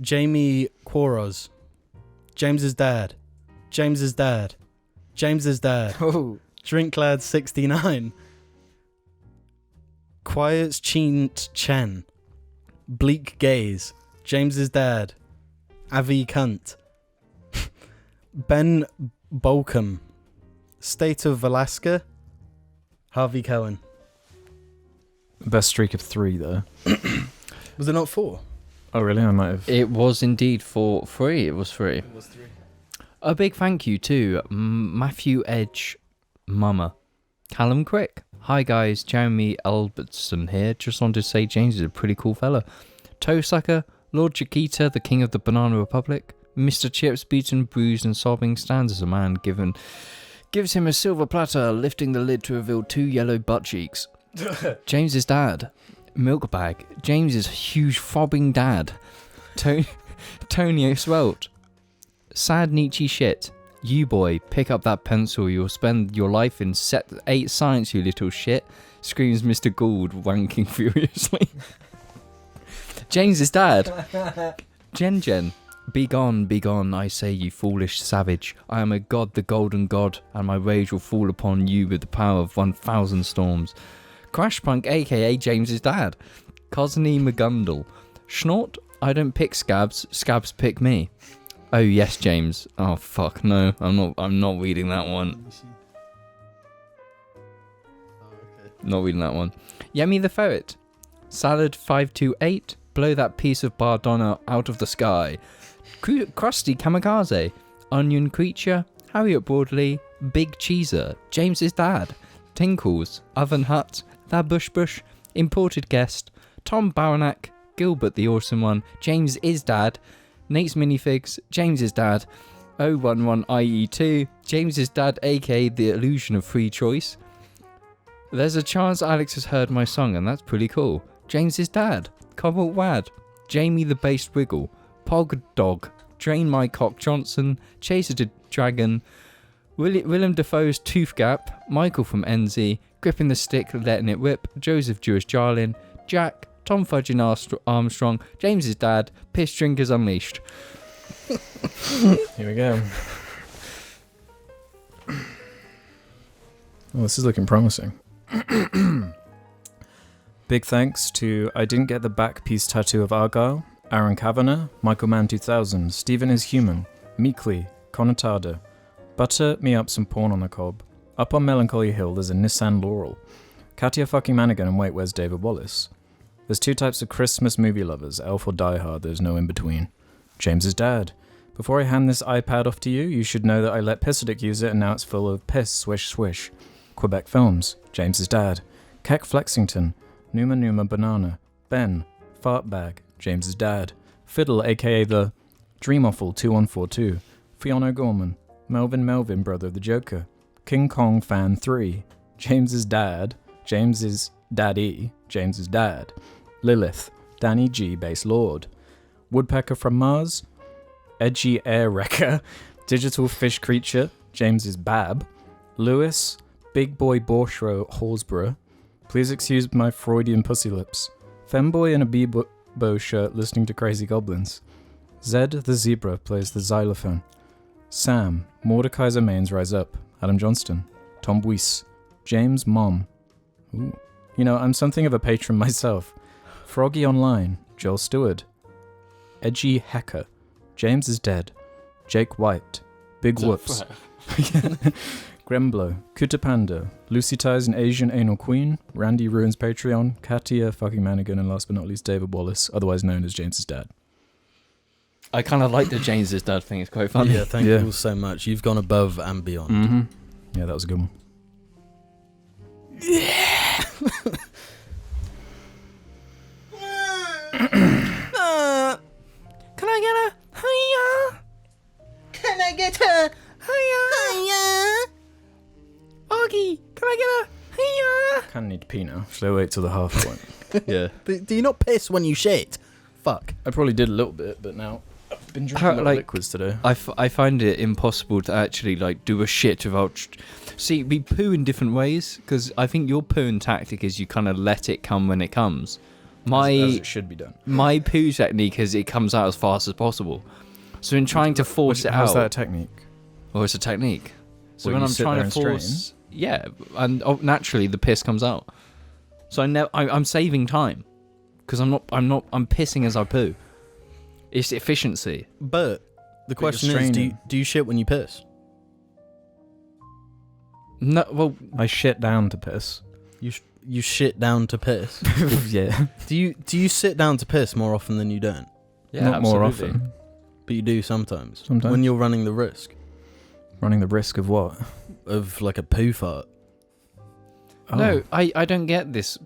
Jamie Quaros. James's dad. James's dad. James's dad. Oh. Drinklad 69. Quiet's Chint Chen. Bleak Gaze. James's dad. Avi Cunt. Ben Bolcom. State of Alaska. Harvey Cohen. Best streak of 3 though. Was it not 4? Oh really? I might have. It was indeed for free. It was free. It was 3. A big thank you to Matthew Edge Mama, Callum Crick. Hi guys, Jeremy Albertson here. Just wanted to say James is a pretty cool fella. Toesucker, Lord Chiquita, the King of the Banana Republic. Mr. Chips, beaten, bruised and sobbing, stands as a man gives him a silver platter, lifting the lid to reveal 2 yellow butt cheeks. James's dad. Milk bag. James's huge fobbing dad. Tonio Swelt. Sad Nietzsche shit. You boy, pick up that pencil. You'll spend your life in set 8 science, you little shit. Screams Mr. Gould, wanking furiously. James's dad. Jen. Be gone, I say, you foolish savage. I am a god, the golden god, and my rage will fall upon you with the power of 1,000 storms. Crashpunk, aka James's dad. Cosney McGundle. Schnort, I don't pick scabs, scabs pick me. Oh yes, James. Oh fuck, no, I'm not reading that one. Not reading that one. Yemi the Ferret. Salad 528, blow that piece of Bardonna out of the sky. Krusty Kamikaze. Onion Creature. Harriet Broadley. Big Cheeser. James's dad. Tinkles. Oven Hut. That Bush. Imported Guest. Tom Baranak. Gilbert the Awesome One, James is Dad, Nate's Minifigs, James is Dad, 011IE2, James is Dad aka the illusion of free choice. There's a chance Alex has heard my song and that's pretty cool. James is Dad, Cobalt Wad, Jamie the Based Wiggle, Pog Dog, Drain My Cock Johnson, Chaser the Dragon, Willem Dafoe's Tooth Gap, Michael from NZ, Gripping the Stick, Letting It Whip, Joseph Jewish Jarlin, Jack, Tom Fudging Armstrong, James's Dad, Piss Drinkers Unleashed. Here we go. Well, this is looking promising. Big thanks to I Didn't Get the Back Piece Tattoo of Argyle, Aaron Kavanagh, Michael Mann 2000, Stephen is Human, Meekly, Connotada, Butter me up some porn on the cob. Up on Melancholy Hill there's a Nissan Laurel. Katia fucking Manigan and wait, where's David Wallace? There's two types of Christmas movie lovers, Elf or Die Hard, there's no in between. James's Dad. Before I hand this iPad off to you, you should know that I let Pissadick use it and now it's full of piss, swish, swish. Quebec Films, James's Dad. Keck Flexington, Numa Numa Banana, Ben, Fartbag, James's Dad. Fiddle aka the Dreamawful 2142, Fiona Gorman, Melvin brother of the Joker, King Kong Fan 3, James's Dad, James's Daddy, James's Dad, Lilith, Danny G Base Lord, Woodpecker from Mars, Edgy Air Wrecker, Digital Fish Creature, James's Bab, Lewis, Big Boy Borshro Horsborough, please excuse my Freudian pussy lips, Femboy in a Bebo shirt listening to Crazy Goblins, Zed the Zebra plays the xylophone, Sam, Mordekaiser Mains Rise Up, Adam Johnston, Tom Buis, James Mom. Ooh. You know, I'm something of a patron myself. Froggy Online, Joel Stewart, Edgy Hacker, James is Dead, Jake White, Big Whoops, Gremblo, Kutapanda, Lucy Ties an Asian Anal Queen, Randy Ruins Patreon, Katia fucking Manigan, and last but not least David Wallace, otherwise known as James's Dad. I kind of like the James's Dad thing, it's quite funny. Yeah, thank you all so much. You've gone above and beyond. Mm-hmm. Yeah, that was a good one. Yeah. Can I get a hiya? Can I get a hiya? Augie, can I get a hiya? Kind of need to pee now. Should I wait till the half point? Yeah. Do you not piss when you shit? Fuck. I probably did a little bit, but now I've been drinking a lot of liquids today. I find it impossible to actually like do a shit without. See, we poo in different ways because I think your pooing tactic is you kind of let it come when it comes. As it should be done. My poo technique is it comes out as fast as possible. So in trying to force it out. How's that a technique? Well, it's a technique. So Well, when you I'm sit trying there to and force, yeah, and naturally the piss comes out. So I'm saving time because I'm pissing as I poo. It's efficiency. But the question is, do you shit when you piss? No, well, I shit down to piss. You shit down to piss. Yeah. Do you sit down to piss more often than you don't? yeah, Not more absolutely. often. But you do sometimes. Sometimes. When you're running the risk Running the risk of what? of like a poo fart. Oh. No, I don't get this.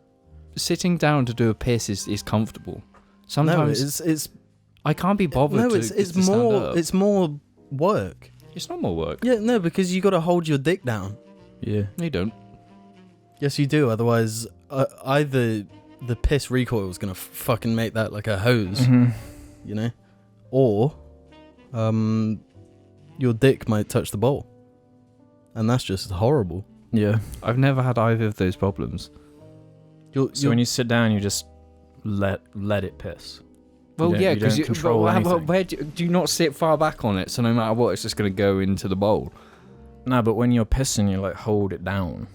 Sitting down to do a piss is comfortable. Sometimes No, it's I can't be bothered. no, to it's stand more up. it's more work. It's not more work. Yeah, no, because you got to hold your dick down. Yeah. No, you don't. Yes, you do. Otherwise, either the piss recoil is gonna fucking make that like a hose, Mm-hmm. you know, or your dick might touch the bowl, and that's just horrible. Yeah. I've never had either of those problems. So when you sit down, you just let it piss. Well, don't- yeah, you because don't control where anything. do you not sit far back on it? So no matter what, it's just going to go into the bowl. No, but when you're pissing, you like hold it down.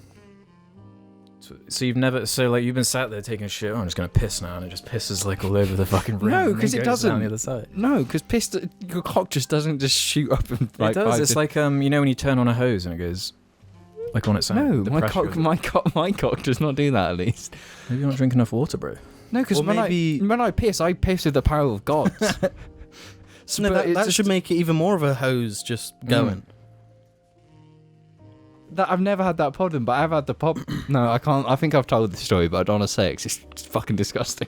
So you've never, you've been sat there taking a shit. Oh, I'm just gonna piss now, and it just pisses like all over the fucking rim. No, and 'cause then it goes down doesn't. the other side. No, because your cock just doesn't just shoot up and like. It does. It's like you know when you turn on a hose and it goes like on its own. No, the my pressure cock, of it. my cock does not do that. At least. Maybe you're not drinking enough water, bro. No, because Or when I piss with the power of God. No, that should make it even more of a hose just going. That I've never had that problem, but I've had the problem. No, I can't. I think I've told the story, but I don't want to say it 'cause it's fucking disgusting.